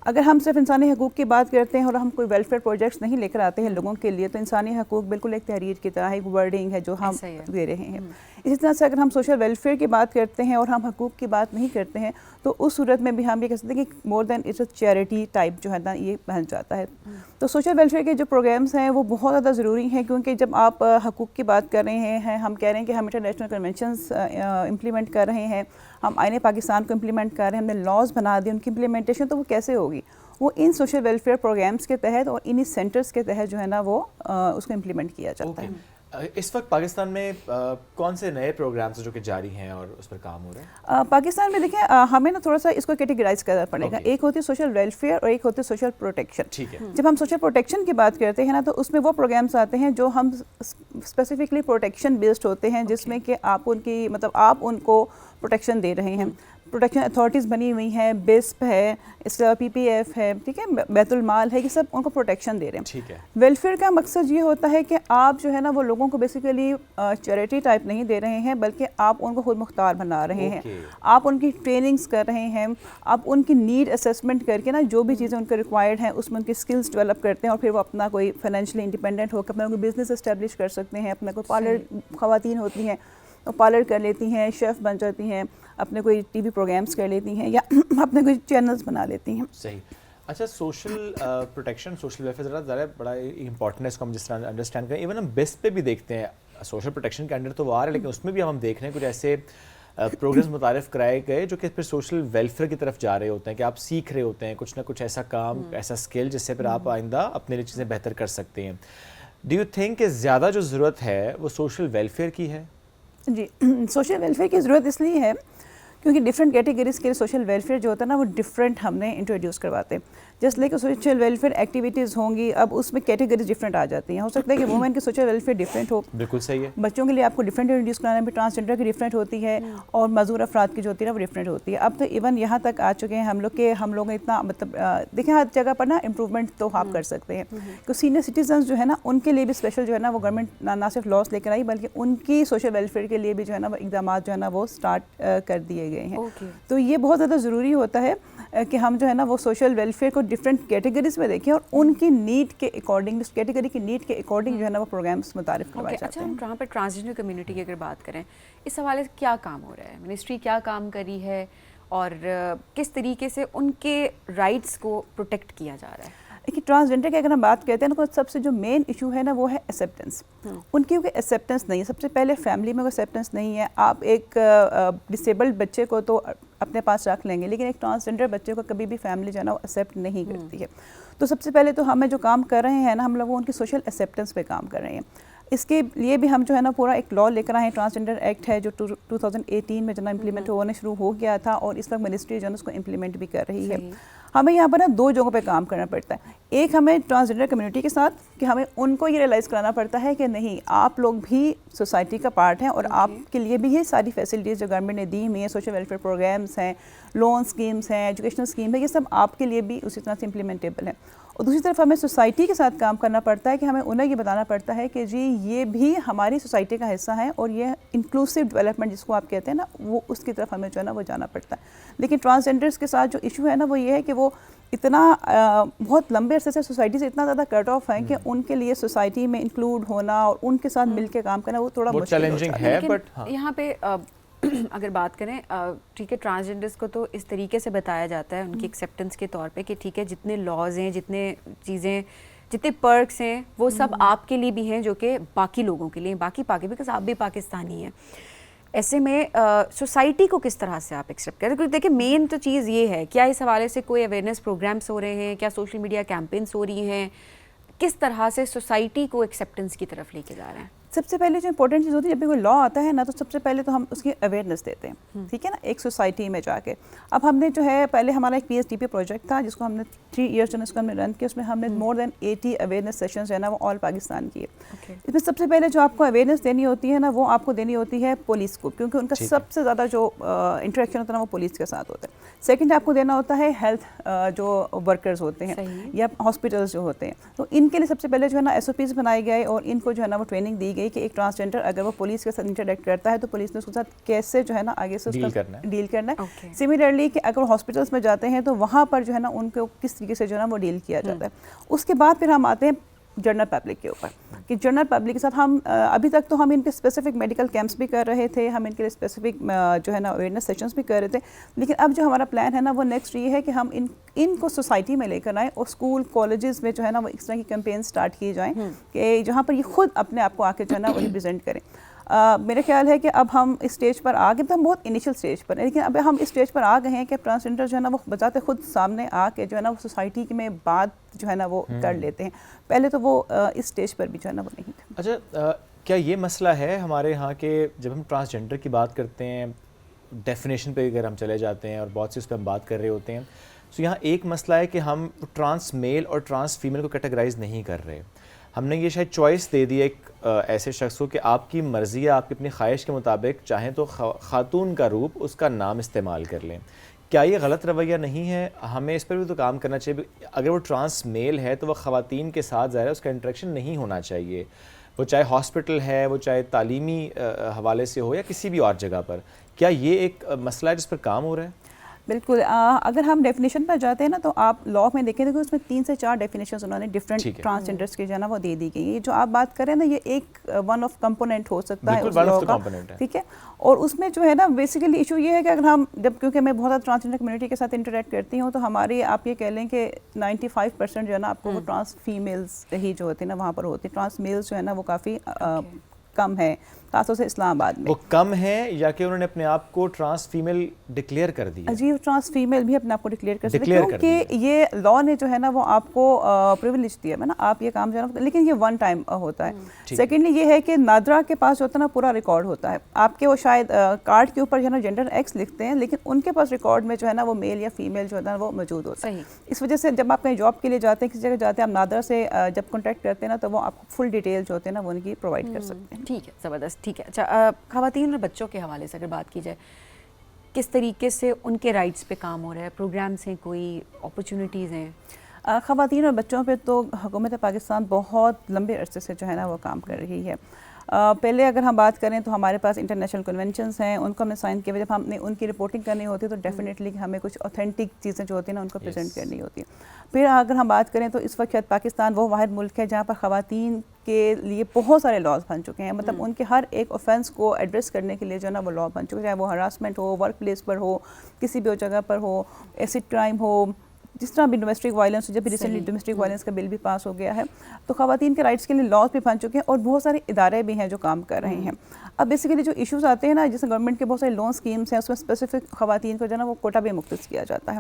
اگر ہم صرف انسانی حقوق کی بات کرتے ہیں اور ہم کوئی ویلفیئر پروجیکٹس نہیں لے کر آتے ہیں لوگوں کے لیے, تو انسانی حقوق بالکل ایک تحریر کی طرح ایک ورڈنگ ہے جو ہم دے رہے ہیں. اسی طرح سے اگر ہم سوشل ویلفیئر کی بات کرتے ہیں اور ہم حقوق کی بات نہیں کرتے ہیں تو اس صورت میں بھی ہم یہ کہہ سکتے ہیں کہ مور دین اٹس اے چیریٹی ٹائپ جو ہے نا یہ بن جاتا ہے. تو سوشل ویلفیئر کے جو پروگرامس ہیں وہ بہت زیادہ ضروری ہیں, کیونکہ جب آپ حقوق کی بات کر رہے ہیں, ہم کہہ رہے ہیں کہ ہم انٹرنیشنل کنونشنز امپلیمنٹ کر رہے ہیں, ہم آئین پاکستان کو امپلیمنٹ کر رہے ہیں, ہم نے لاز بنا دیے, ان کی امپلیمنٹیشن تو وہ کیسے ہوگی؟ وہ ان سوشل ویلفیئر پروگرامس کے تحت اور انہی سینٹرز کے تحت جو ہے نا وہ اس کو امپلیمنٹ کیا جاتا ہے. اس وقت پاکستان میں کون سے نئے پروگرامز جو کہ جاری ہیں اور اس پر کام ہو رہا ہے؟ پاکستان میں دیکھیں ہمیں نا تھوڑا سا اس کو کیٹیگرائز کرنا پڑے گا. ایک ہوتی ہے سوشل ویلفیئر اور ایک ہوتی ہے سوشل پروٹیکشن. جب ہم سوشل پروٹیکشن کی بات کرتے ہیں نا تو اس میں وہ پروگرامس آتے ہیں جو ہم اسپیسیفکلی پروٹیکشن بیسڈ ہوتے ہیں, جس میں کہ آپ ان کی آپ ان کو پروٹیکشن دے رہے ہیں. پروٹیکشن اتھارٹیز بنی ہوئی ہیں, بسپ ہے, اس کے علاوہ پی پی ایف ہے, ٹھیک ہے, بیت المال ہے, یہ سب ان کو پروٹیکشن دے رہے ہیں. ٹھیک ہے. ویلفیئر کا مقصد یہ ہوتا ہے کہ آپ جو ہے نا وہ لوگوں کو بیسیکلی چیریٹی ٹائپ نہیں دے رہے ہیں, بلکہ آپ ان کو خود مختار بنا رہے ہیں. آپ ان کی ٹریننگز کر رہے ہیں, آپ ان کی نیڈ اسیسمنٹ کر کے نا جو بھی چیزیں ان کو ریکوائرڈ ہیں اس میں ان کی اسکلس ڈیولپ کرتے ہیں, اور پھر وہ اپنا کوئی فائنینشلی انڈیپینڈنٹ ہو کے اپنا کوئی بزنس اسٹیبلش کر سکتے ہیں. اپنا کوئی پارلر خواتین ہوتی ہیں وہ پارلر کر لیتی ہیں, شیف بن جاتی ہیں, اپنے کوئی ٹی وی پروگرامس کر لیتی ہیں, یا اپنے کوئی چینلز بنا لیتی ہیں. صحیح. اچھا, سوشل پروٹیکشن, سوشل ویلفیئر ذرا بڑا امپورٹنٹ ہے, اس کو ہم جس طرح انڈرسٹینڈ کریں. ایون ہم بیس پہ بھی دیکھتے ہیں سوشل پروٹیکشن کے انڈر تو وہ آ رہا ہے, لیکن اس میں بھی ہم دیکھ رہے ہیں کچھ ایسے پروگرامس متعارف کرائے گئے جو کہ پھر سوشل ویلفیئر کی طرف جا رہے ہوتے ہیں, کہ آپ سیکھ رہے ہوتے ہیں کچھ نہ کچھ ایسا کام, ایسا اسکل جس سے پھر آپ آئندہ اپنے لیے چیزیں بہتر کر سکتے ہیں. ڈو یو تھنک کہ زیادہ جو ضرورت ہے وہ سوشل ویلفیئر کی ہے؟ جی, سوشل ویلفیئر کی ضرورت اس لیے ہے کیونکہ ڈفرینٹ کیٹیگریز کے سوشل ویلفیئر جو ہوتا ہے نا وہ ڈفرینٹ ہم نے انٹروڈیوس کرواتے ہیں. جس لے کہ سوشل ویلفیئر ایکٹیویٹیز ہوں گی, اب اس میں کیٹیگریز ڈفرینٹ آ جاتی ہیں. ہو سکتا ہے کہ وومن کی سوشل ویلفیئر ڈفرینٹ ہو, بالکل صحیح ہے. بچوں کے لیے آپ کو ڈفرینٹ انٹروڈیوس کرانا بھی, ٹرانسجنڈر کی ڈفرینٹ ہوتی ہے, اور معذور افراد کی جو ہوتی ہے وہ ڈفرینٹ ہوتی ہے. اب تو ایون یہاں تک آ چکے ہیں ہم لوگ کہ ہم لوگ اتنا مطلب دیکھیں ہر جگہ پر نا امپروومنٹ تو آپ کر سکتے ہیں. کہ سینئر سٹیزنز جو ہے نا ان کے لیے بھی اسپیشل جو ہے نا وہ گورنمنٹ نہ صرف لاس لے کر آئی, بلکہ ان کی سوشل ویلفیئر کے لیے بھی جو ہے نا وہ اقدامات جو ہے نا وہ اسٹارٹ کر دیے گئے ہیں. تو یہ بہت زیادہ ضروری ہوتا ہے کہ ہم جو ہے نا وہ سوشل ویلفیئر کو ڈفرینٹ کیٹیگریز میں دیکھیں اور ان کی نیڈ کے اکارڈنگ, اس کیٹیگری کی نیڈ کے اکارڈنگ جو ہے نا وہ پروگرامس متعارف کروائے جاتے ہیں. اچھا, ہم یہاں پہ ٹرانسجنڈر کمیونٹی کی اگر بات کریں, اس حوالے سے کیا کام ہو رہا ہے, منسٹری کیا کام کری ہے اور کس طریقے سے ان کے رائٹس کو پروٹیکٹ کیا جا رہا ہے؟ دیکھیے ٹرانسجنڈر کے اگر ہم بات کرتے ہیں نا تو سب سے جو مین ایشو ہے نا وہ ہے ایکسیپٹنس. ان کی کوئی ایکسیپٹنس نہیں ہے. سب سے پہلے فیملی میں کوئی ایکسیپٹنس نہیں ہے. آپ ایک ڈسیبلڈ بچے کو تو اپنے پاس رکھ لیں گے, لیکن ایک ٹرانسجنڈر بچے کو کبھی بھی فیملی جو ہے نا وہ ایکسیپٹ نہیں کرتی ہے. تو سب سے پہلے تو ہمیں جو کام کر رہے ہیں نا ہم لوگ ان کی سوشل ایکسیپٹنس پہ کام کر رہے ہیں. اس کے لیے بھی ہم جو ہے نا پورا ایک لا لے کر آئے ہیں, ٹرانسجنڈر ایکٹ ہے جو 2018 میں جو نا امپلیمنٹ ہونے شروع ہو گیا تھا, اور اس وقت منسٹری جو ہے اس کو امپلیمنٹ بھی کر رہی ہے. ہمیں یہاں پر نا دو جگہوں پہ کام کرنا پڑتا ہے. ایک ہمیں ٹرانسجنڈر کمیونٹی کے ساتھ کہ ہمیں ان کو یہ ریئلائز کرانا پڑتا ہے کہ نہیں, آپ لوگ بھی سوسائٹی کا پارٹ ہیں, اور آپ کے لیے بھی یہ ساری فیسلٹیز جو گورنمنٹ نے دی ہوئی ہیں, سوشل ویلفیئر پروگرامس ہیں, لون اسکیمس ہیں, ایجوکیشنل اسکیم ہے, یہ سب آپ کے لیے بھی اسی طرح سے امپلیمنٹیبل ہیں. اور دوسری طرف ہمیں سوسائٹی کے ساتھ کام کرنا پڑتا ہے کہ ہمیں انہیں یہ بتانا پڑتا ہے کہ جی یہ بھی ہماری سوسائٹی کا حصہ ہے, اور یہ انکلوسیو ڈیولپمنٹ جس کو آپ کہتے ہیں نا وہ اس کی طرف ہمیں جو ہے نا وہ جانا پڑتا ہے. لیکن ٹرانسجنڈرس کے ساتھ جو ایشو ہے نا وہ یہ ہے کہ وہ اتنا بہت لمبے عرصے سے سوسائٹی سے اتنا زیادہ کٹ آف ہیں کہ ان کے لیے سوسائٹی میں انکلوڈ ہونا اور ان کے ساتھ مل کے کام کرنا وہ تھوڑا چیلنجنگ ہے. بٹ یہاں پہ اگر بات کریں, ٹھیک ہے, ٹرانسجنڈرس کو تو اس طریقے سے بتایا جاتا ہے ان کی ایکسیپٹنس کے طور پہ کہ ٹھیک ہے جتنے لاز ہیں, جتنے چیزیں, جتنے پرکس ہیں وہ سب آپ کے لیے بھی ہیں جو کہ باقی لوگوں کے لیے باقی بیکاز آپ بھی پاکستانی ہیں. ایسے میں سوسائٹی کو کس طرح سے آپ ایکسیپٹ کریں؟ کیونکہ دیکھیں مین تو چیز یہ ہے، کیا اس حوالے سے کوئی اویئرنیس پروگرامس ہو رہے ہیں، کیا سوشل میڈیا کیمپینس ہو رہی ہیں، کس طرح سے سوسائٹی کو ایکسیپٹنس کی طرف لے کے جا رہے ہیں؟ سب سے پہلے جو امپورٹنٹ چیز ہوتی ہے، جب بھی کوئی لا آتا ہے نا تو سب سے پہلے تو ہم اس کی اویئرنیس دیتے ہیں، ٹھیک ہے نا، ایک سوسائٹی میں جا کے. اب ہم نے جو ہے پہلے ہمارا ایک PSDP پروجیکٹ تھا جس کو ہم نے 3 ایئرس جو اس کو ہم نے رن کیا، اس میں ہم نے مور دین 80 اویئرنیس سیشنز جو ہے نا وہ آل پاکستان کیے. اس میں سب سے پہلے جو آپ کو اویئرنیس دینی ہوتی ہے نا وہ آپ کو دینی ہوتی ہے پولیس کو، کیونکہ ان کا سب سے زیادہ جو انٹریکشن ہوتا ہے نا وہ پولیس کے ساتھ ہوتا ہے. سیکنڈ آپ کو دینا ہوتا ہے ہیلتھ جو ورکرز ہوتے ہیں یا ہاسپٹلز جو ہوتے ہیں، تو ان کے لیے سب سے پہلے جو ہے نا SOPs بنائے گئے اور ان کو جو ہے نا وہ ٹریننگ دی گئی کہ ایک ٹرانسجینڈر اگر وہ پولیس کے ساتھ انٹریکٹ کرتا ہے تو پولیس نے اس کے ساتھ کیسے جو ہے نا آگے سے ڈیل کرنا ہے. سملرلی کہ اگر وہ ہاسپٹلس میں جاتے ہیں تو وہاں پر جو ہے نا ان کو کس طریقے سے جو ہے نا وہ ڈیل کیا جاتا ہے. اس کے بعد پھر ہم آتے ہیں جنرل پبلک کے اوپر کہ جنرل پبلک کے ساتھ ہم ابھی تک تو ہم ان کے اسپیسیفک میڈیکل کیمپس بھی کر رہے تھے، ہم ان کے لیے اسپیسیفک جو ہے نا اویئرنیس سیشنز بھی کر رہے تھے، لیکن اب جو ہمارا پلان ہے نا وہ نیکسٹ یہ ہے کہ ہم ان کو سوسائٹی میں لے کر آئیں اور اسکول کالجز میں جو ہے نا وہ اس طرح کی کیمپین اسٹارٹ کیے جائیں کہ جہاں پر یہ خود اپنے آپ کو آ کے جو ہے نا وہ ریپرزینٹ کریں. میرا خیال ہے کہ اب ہم اس اسٹیج پر آ گئے، تو ہم بہت انیشیل اسٹیج پر ہیں، لیکن اب ہم اس اسٹیج پر آ گئے ہیں کہ ٹرانسجینڈر جو ہے نا وہ بذات خود سامنے آ کے جو ہے نا وہ سوسائٹی میں بات جو ہے نا وہ کر لیتے ہیں. پہلے تو وہ اس اسٹیج پر بھی جو ہے نا وہ نہیں تھا. اچھا، کیا یہ مسئلہ ہے ہمارے ہاں کہ جب ہم ٹرانسجینڈر کی بات کرتے ہیں، ڈیفینیشن پہ اگر ہم چلے جاتے ہیں اور بہت سے اس پہ ہم بات کر رہے ہوتے ہیں، تو یہاں ایک مسئلہ ہے کہ ہم ٹرانس میل اور ٹرانس فیمیل کو کیٹیگرائز نہیں کر رہے. ہم نے یہ شاید چوائس دے دی ایک ایسے شخص کو کہ آپ کی مرضی ہے، آپ کی اپنی خواہش کے مطابق چاہیں تو خاتون کا روپ اس کا نام استعمال کر لیں. کیا یہ غلط رویہ نہیں ہے؟ ہمیں اس پر بھی تو کام کرنا چاہیے. اگر وہ ٹرانس میل ہے تو وہ خواتین کے ساتھ ظاہر ہے اس کا انٹریکشن نہیں ہونا چاہیے، وہ چاہے ہاسپٹل ہے، وہ چاہے تعلیمی حوالے سے ہو یا کسی بھی اور جگہ پر. کیا یہ ایک مسئلہ ہے جس پر کام ہو رہا ہے؟ بالکل. اگر ہم ڈیفینیشن پر جاتے ہیں نا تو آپ لا میں دیکھیں گے کہ اس میں 3 سے 4 ڈیفینیشنز انہوں نے ڈفرینٹ ٹرانسجینڈرس کی جو ہے نا وہ دے دی گئی. یہ جو آپ بات کر رہے ہیں نا یہ ایک ون آف کمپوننٹ ہو سکتا ہے اس لا کا، ٹھیک ہے. اور اس میں جو ہے نا بیسیکلی ایشو یہ ہے کہ اگر ہم کیونکہ میں بہت زیادہ ٹرانسجینڈر کمیونٹی کے ساتھ انٹریکٹ کرتی ہوں تو ہماری آپ یہ کہہ لیں کہ 95% جو ہے نا آپ کو وہ ٹرانس فیمیلز ہی جو ہوتی ہیں نا وہاں پر ہوتی ہیں. ٹرانس میلز جو ہے نا وہ کافی کم ہے، خاص طور سے اسلام آباد میں. وہ کم ہے یا کہ انہوں نے اپنے آپ کو ٹرانس فیمیل ڈکلیئر کر دیا؟ جی ٹرانس فیمیل بھی اپنے آپ کو ڈکلیئر کر سکتے ہیں کیونکہ یہ لا نے جو ہے نا وہ آپ کو پریویلیج دیا ہے نا، آپ یہ کام جو ہے نا، لیکن یہ ون ٹائم ہوتا ہے. سیکنڈلی یہ ہے کہ نادرا کے پاس جو ہوتا ہے نا پورا ریکارڈ ہوتا ہے. آپ کے وہ شاید کارڈ کے اوپر جو ہے نا جینڈر ایکس لکھتے ہیں لیکن ان کے پاس ریکارڈ میں جو ہے نا وہ میل یا فیمیل جو ہوتا ہے وہ موجود ہوتا ہے. اس وجہ سے جب آپ کہیں جاب کے لیے جاتے ہیں، کسی جگہ جاتے ہیں، آپ نادرا سے جب کانٹیکٹ کرتے ہیں نا تو وہ آپ کو فل ڈیٹیل جو ہوتے ہیں نا وہ ان کی پرووائڈ کر سکتے ہیں. ٹھیک ہے، زبردست. ٹھیک ہے. اچھا، خواتین اور بچوں کے حوالے سے اگر بات کی جائے، کس طریقے سے ان کے رائٹس پہ کام ہو رہا ہے؟ پروگرامس ہیں، کوئی اپرچونیٹیز ہیں؟ خواتین اور بچوں پہ تو حکومت پاکستان بہت لمبے عرصے سے جو ہے نا وہ کام کر رہی ہے. پہلے اگر ہم بات کریں تو ہمارے پاس انٹرنیشنل کنونشنز ہیں، ان کو ہم نے سائن کیے. جب ہم نے ان کی رپورٹنگ کرنی ہوتی ہے تو ڈیفینیٹلی ہمیں کچھ اوتھینٹک چیزیں جو ہوتی ہیں نا ان کو پریزنٹ کرنی ہوتی ہیں. پھر اگر ہم بات کریں تو اس وقت پاکستان وہ واحد ملک ہے جہاں پر خواتین کے لیے بہت سارے لاز بن چکے ہیں. مطلب ان کے ہر ایک آفینس کو ایڈریس کرنے کے لیے جو ہے نا وہ لا بن چکے ہیں، چاہے وہ ہراسمنٹ ہو، ورک پلیس پر ہو، کسی بھی جگہ پر ہو، ایسڈ کرائم ہو، جس طرح بھی ڈومیسٹک وائلنس، جب بھی ریسنٹلی ڈومیسٹک وائلنس کا بل بھی پاس ہو گیا ہے تو خواتین کے رائٹس کے لیے لاز بھی بن چکے ہیں اور بہت سارے ادارے بھی ہیں جو کام کر رہے ہیں. اب بیسیکلی جو ایشوز آتے ہیں نا، جیسے گورنمنٹ کے بہت سارے لون اسکیمس ہیں، اس میں اسپیسیفک خواتین کو جو ہے نا وہ کوٹا بھی مختص کیا جاتا ہے.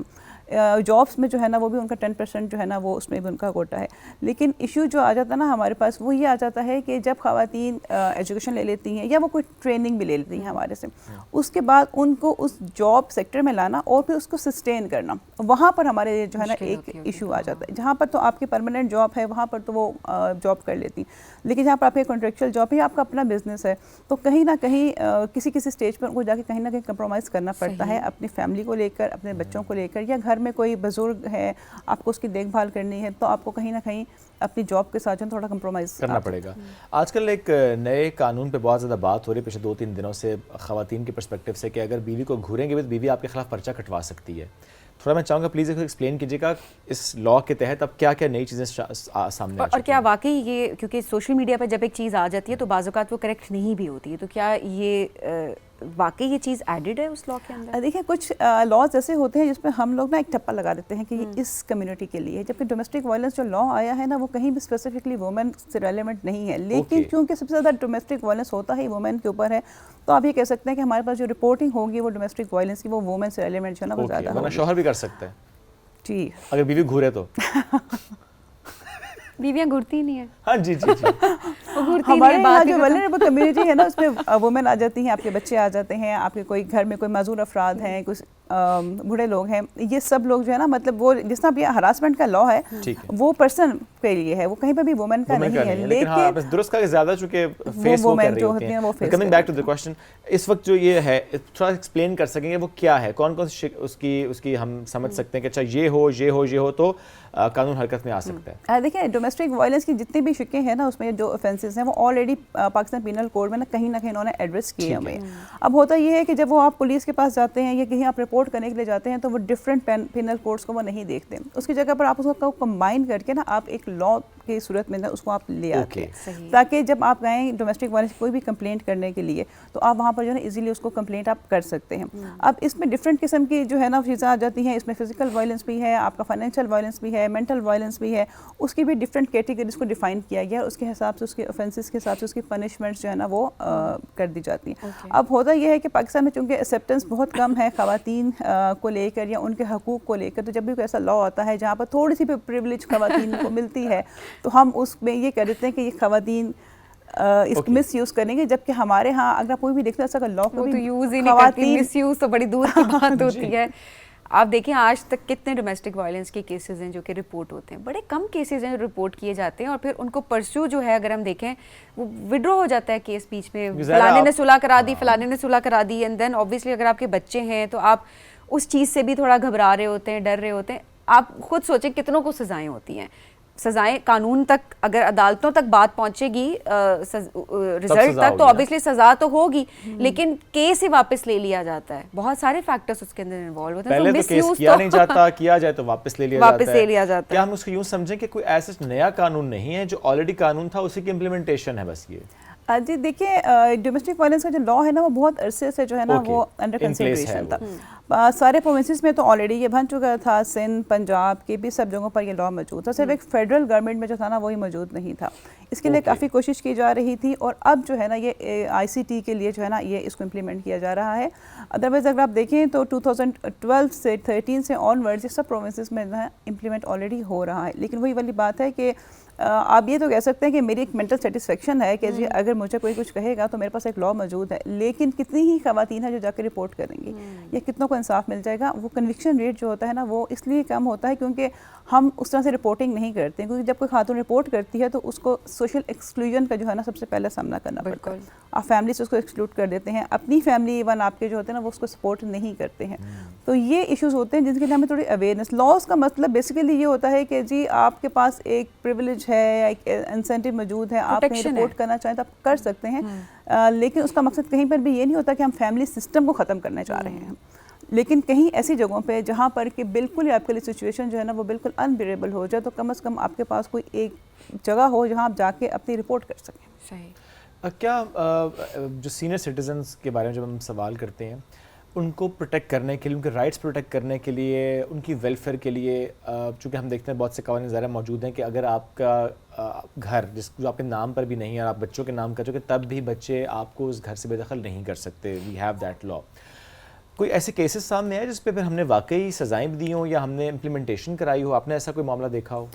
جابس میں جو ہے نا وہ بھی ان کا 10% جو ہے نا وہ اس میں بھی ان کا کوٹا ہے. لیکن ایشو جو آ جاتا ہے نا ہمارے پاس وہ یہ آ جاتا ہے کہ جب خواتین ایجوکیشن لے لیتی ہیں یا وہ کوئی ٹریننگ بھی لے لیتی ہیں ہمارے سے، اس کے بعد ان کو اس جاب سیکٹر میں لانا اور پھر اس کو سسٹین کرنا، وہاں پر ہمارے جو ہے نا ایک ایشو آ جاتا ہے. جہاں پر تو آپ کی پرماننٹ جاب ہے وہاں پر تو وہ جاب کر لیتی، لیکن جہاں پر آپ کی کانٹریکچوئل جاب ہے، آپ کا اپنا بزنس ہے، تو کہیں نہ کہیں کسی اسٹیج پر ان کو جا کے کہیں نہ کہیں کمپرومائز کرنا پڑتا ہے اپنی فیملی کو لے کر، اپنے بچوں کو لے کر، یا گھر میں کوئی بزرگ ہے آپ کو اس کی دیکھ بھال کرنی ہے تو آپ کو کہیں نہ کہیں اپنی جاب کے ساتھ تھوڑا کمپرومائز کرنا پڑے گا. آج کل ایک نئے قانون پہ بہت زیادہ بات ہو رہی ہے پچھلے 2-3 دنوں سے خواتین کے پرسپیکٹو سے کہ اگر بیوی کو گھوریں گے تو بیوی آپ کے خلاف پرچہ کٹوا سکتی ہے. تھوڑا میں چاہوں گا پلیز ایکسپلین کیجیے گا اس لا کے تحت اب کیا کیا نئی چیزیں سامنے اور کیا واقعی یہ، کیونکہ سوشل میڈیا پہ جب ایک چیز آ جاتی ہے تو بعض اوقات وہ کریکٹ نہیں بھی ہوتی ہے، تو کیا یہ واقعی یہ چیز ایڈڈ ہے اس لا کے اندر؟ دیکھیں کچھ لاز ایسے ہوتے ہیں جس میں ہم لوگ نا ایک ٹپا لگا دیتے ہیں کہ یہ اس کمیونٹی کے لیے، جبکہ ڈومیسٹک وائلنس جو لا آیا ہے نا وہ کہیں بھی اسپیسیفکلی وومن سے ریلیونٹ نہیں ہے، لیکن کیونکہ سب سے زیادہ ڈومیسٹک وائلنس ہوتا ہے وومن کے اوپر ہے، تو آپ یہ کہہ سکتے ہیں کہ ہمارے پاس جو رپورٹنگ ہوگی وہ ڈومیسٹک وائلنس کی وہ وومن سے ریلیونٹ جو ہے نا وہ زیادہ ہوگی۔ شوہر بھی کر سکتا ہے جی، اگر بیوی گھورے تو؟ بیویاں گھرتی نہیں ہیں؟ ہاں جی جی جی، ہمارے یہاں جو ولنریبل کمیونٹی ہے نا اس میں وومن آ جاتی ہیں، آپ کے بچے آ جاتے ہیں، آپ کے کوئی گھر میں کوئی معذور افراد ہیں، کچھ بوڑھے لوگ ہیں، یہ سب لوگ جو ہے نا مطلب وہ جس طرح یہ ہراسمنٹ کا لا ہے وہ پرسن کے لیے ہے، وہ کہیں پہ بھی وومن کا نہیں ہے، لیکن درست کا زیادہ چونکہ فیس وہ کر رہی ہوتی ہیں۔ Coming back to the question, اس وقت جو یہ ہے تھوڑا ایکسپلین کر سکیں گے وہ کیا ہے، کون کون سی اس کی ہم سمجھ سکتے ہیں کہ اچھا یہ ہو یہ ہو یہ ہو تو قانون حرکت میں آ سکتا ہے؟ دیکھیں ڈومیسٹک وائلنس کی جتنی بھی شکیں ہیں نا اس میں جو offences ہیں وہ آلریڈی پاکستان پینل کوڈ میں نا کہیں نہ کہیں انہوں نے ایڈریس کیے ہوئے ہیں۔ اب ہوتا یہ ہے کہ جب وہ آپ پولیس کے پاس جاتے ہیں یا کہیں آپ رپورٹ کرنے کے لیے جاتے ہیں تو وہ ڈفرینٹ پینل کوڈس کو وہ نہیں دیکھتے، اس کی جگہ پر آپ اس کو کمبائن کر کے نا آپ ایک لا کی صورت میں اس کو آپ لے آتے ہیں، تاکہ جب آپ گئیں ڈومیسٹک وائلنس کوئی بھی کمپلینٹ کرنے کے لیے تو آپ وہاں پر جو ہے نا ایزیلی اس کو کمپلینٹ آپ کر سکتے ہیں۔ اب اس میں ڈفرینٹ قسم کی جو ہے نا چیزیں آ جاتی ہیں، اس میں فزیکل وائلنس بھی ہے، آپ کا فائنینشیل وائلنس بھی ہے، مینٹل وائلنس بھی ہے، اس کی بھی ڈفرینٹ کیٹیگریز کو ڈیفائن کیا گیا ہے، اس کے حساب سے اس کے offences کے حساب سے اس کی پنشمنٹس جو ہے نا وہ کر دی جاتی ہیں۔ اب ہوتا یہ ہے کہ پاکستان میں چونکہ ایکسیپٹنس بہت کم ہے خواتین کو لے کر یا ان کے حقوق کو لے کر، تو جب بھی کوئی ایسا لا آتا ہے جہاں پر تھوڑی سی بھی پریولیج خواتین کو ملتی ہے تو ہم اس میں یہ کہہ دیتے ہیں کہ یہ خواتین اس کو مس یوز کریں گے، جبکہ ہمارے ہاں اگر کوئی بھی دیکھتا ہے ایسا لا کو بھی یوز ہی نہیں کرتی، مس یوز تو بڑی دور کی بات ہوتی ہے۔ آپ دیکھیں آج تک کتنے ڈومیسٹک وائلنس کے کیسز ہیں جو کہ رپورٹ ہوتے ہیں، بڑے کم کیسز ہیں جو رپورٹ کیے جاتے ہیں اور پھر ان کو پرسو جو ہے اگر ہم دیکھیں وہ وڈرا ہو جاتا ہے کیس بیچ میں، فلانے نے صلح کرا دی فلانے نے صلح کرا دی، اینڈ دین اوبویسلی اگر آپ کے بچے ہیں تو آپ اس چیز سے بھی تھوڑا گھبرا رہے ہوتے ہیں، ڈر رہے ہوتے ہیں۔ آپ خود سوچیں کتنوں کو سزائیں ہوتی ہیں، سزائیں قانون تک اگر عدالتوں تک بات پہنچے گی رزلٹ تک تو obviously سزا تو ہوگی، لیکن کیس ہی واپس لے لیا جاتا ہے، بہت سارے فیکٹرز اس کے اندر انوالو ہوتے ہیں۔ پہلے تو کیس کیا نہیں جاتا، کیا جائے تو واپس لے لیا جاتا ہے۔ کیا ہم اس کو یوں سمجھیں کہ کوئی ایسا نیا قانون نہیں ہے، جو آلریڈی قانون تھا اسی کی امپلیمنٹیشن ہے بس یہ؟ جی دیکھیں ڈومیسٹک وائلنس کا جو لا ہے نا وہ بہت عرصے سے جو ہے نا وہ انڈر کنسیڈریشن تھا، سارے پروونسز میں تو آلریڈی یہ بن چکا تھا، سندھ پنجاب کے بھی سب جگہوں پر یہ لا موجود تھا، صرف ایک فیڈرل گورنمنٹ میں جو تھا نا وہی موجود نہیں تھا، اس کے لیے کافی کوشش کی جا رہی تھی، اور اب جو ہے نا یہ آئی سی ٹی کے لیے جو ہے نا یہ اس کو امپلیمنٹ کیا جا رہا ہے۔ ادروائز اگر آپ دیکھیں تو 2012 سے 13 سے آن ورڈ یہ سب پروونسز میں امپلیمنٹ آلریڈی ہو رہا ہے، لیکن وہی والی بات ہے کہ آپ یہ تو کہہ سکتے ہیں کہ میری ایک مینٹل سیٹسفیکشن ہے کہ جی اگر مجھے کوئی کچھ کہے گا تو میرے پاس ایک لا موجود ہے، لیکن کتنی ہی خواتین ہیں جو جا کے رپورٹ کریں گی یا کتنوں کو انصاف مل جائے گا؟ وہ کنوکشن ریٹ جو ہوتا ہے نا وہ اس لیے کم ہوتا ہے کیونکہ ہم اس طرح سے رپورٹنگ نہیں کرتے، کیونکہ جب کوئی خاتون رپورٹ کرتی ہے تو اس کو سوشل ایکسکلوژن کا جو ہے نا سب سے پہلے سامنا کرنا پڑتا ہے، آپ فیملی سے اس کو ایکسکلوڈ کر دیتے ہیں، اپنی فیملی ایون آپ کے جو ہوتے ہیں نا وہ اس کو سپورٹ نہیں کرتے ہیں، تو یہ ایشوز ہوتے ہیں جن کے لیے ہمیں تھوڑی اویئرنیس۔ لاس کا مطلب بیسیکلی یہ ہوتا ہے کہ جی آپ کے پاس ایک پریویلیج ہے یا ایک انسینٹیو موجود ہے، آپ کہیں رپورٹ کرنا چاہیں تو آپ کر سکتے ہیں، لیکن اس کا مقصد کہیں پر بھی یہ نہیں ہوتا کہ ہم فیملی سسٹم کو ختم کرنے چاہ رہے ہیں، لیکن کہیں ایسی جگہوں پہ جہاں پر کہ بالکل ہی آپ کے لیے سچویشن جو ہے نا وہ بالکل انبیریبل ہو جائے تو کم از کم آپ کے پاس کوئی ایک جگہ ہو جہاں آپ جا کے اپنی رپورٹ کر سکیں۔ صحیح۔ کیا جو سینئر سٹیزنز کے بارے میں جب ہم سوال کرتے ہیں ان کو پروٹیکٹ کرنے کے لیے، ان کے رائٹس پروٹیکٹ کرنے کے لیے، ان کی ویلفیئر کے لیے، چونکہ ہم دیکھتے ہیں بہت سے قوانین ظاہر موجود ہیں کہ اگر آپ کا گھر جو آپ کے نام پر بھی نہیں ہے اور آپ بچوں کے نام کر چکے تب بھی بچے آپ کو اس گھر سے بے دخل نہیں کر سکتے، وی ہیو دیٹ لا، کوئی ایسے کیسز سامنے آئے جس پہ پھر ہم نے واقعی سزائیں بھی دی ہوں یا ہم نے امپلیمنٹیشن کرائی ہو؟ آپ نے ایسا کوئی معاملہ دیکھا ہو؟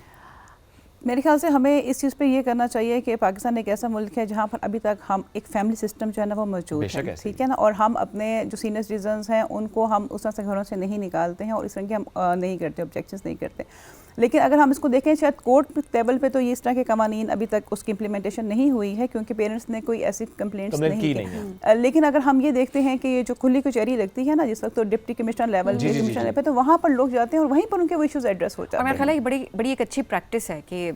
میرے خیال سے ہمیں اس چیز پہ یہ کرنا چاہیے کہ پاکستان ایک ایسا ملک ہے جہاں پر ابھی تک ہم ایک فیملی سسٹم جو ہے نا وہ موجود ہے، ٹھیک ہے نا، اور ہم اپنے جو سینئر سٹیزنز ہیں ان کو ہم اس طرح سے گھروں سے نہیں نکالتے ہیں اور اس طرح کے ہم نہیں کرتے، آبجیکشنز نہیں کرتے، لیکن اگر ہم اس کو دیکھیں شاید کورٹ لیول پہ تو یہ اس طرح کے قوانین ابھی تک اس کی امپلیمنٹیشن نہیں ہوئی ہے کیونکہ پیرنٹس نے کوئی ایسی کمپلینٹس نہیں کی، لیکن اگر ہم یہ دیکھتے ہیں کہ یہ جو کھلی کچہری لگتی ہے نا جس وقت تو ڈپٹی کمشنر لیول پہ تو وہاں پر لوگ جاتے ہیں اور وہیں پر ان کے وہ ایشوز ایڈریس ہو جاتے ہیں، اور میرا خیال ہے یہ بڑی ایک اچھی پریکٹس ہے کہ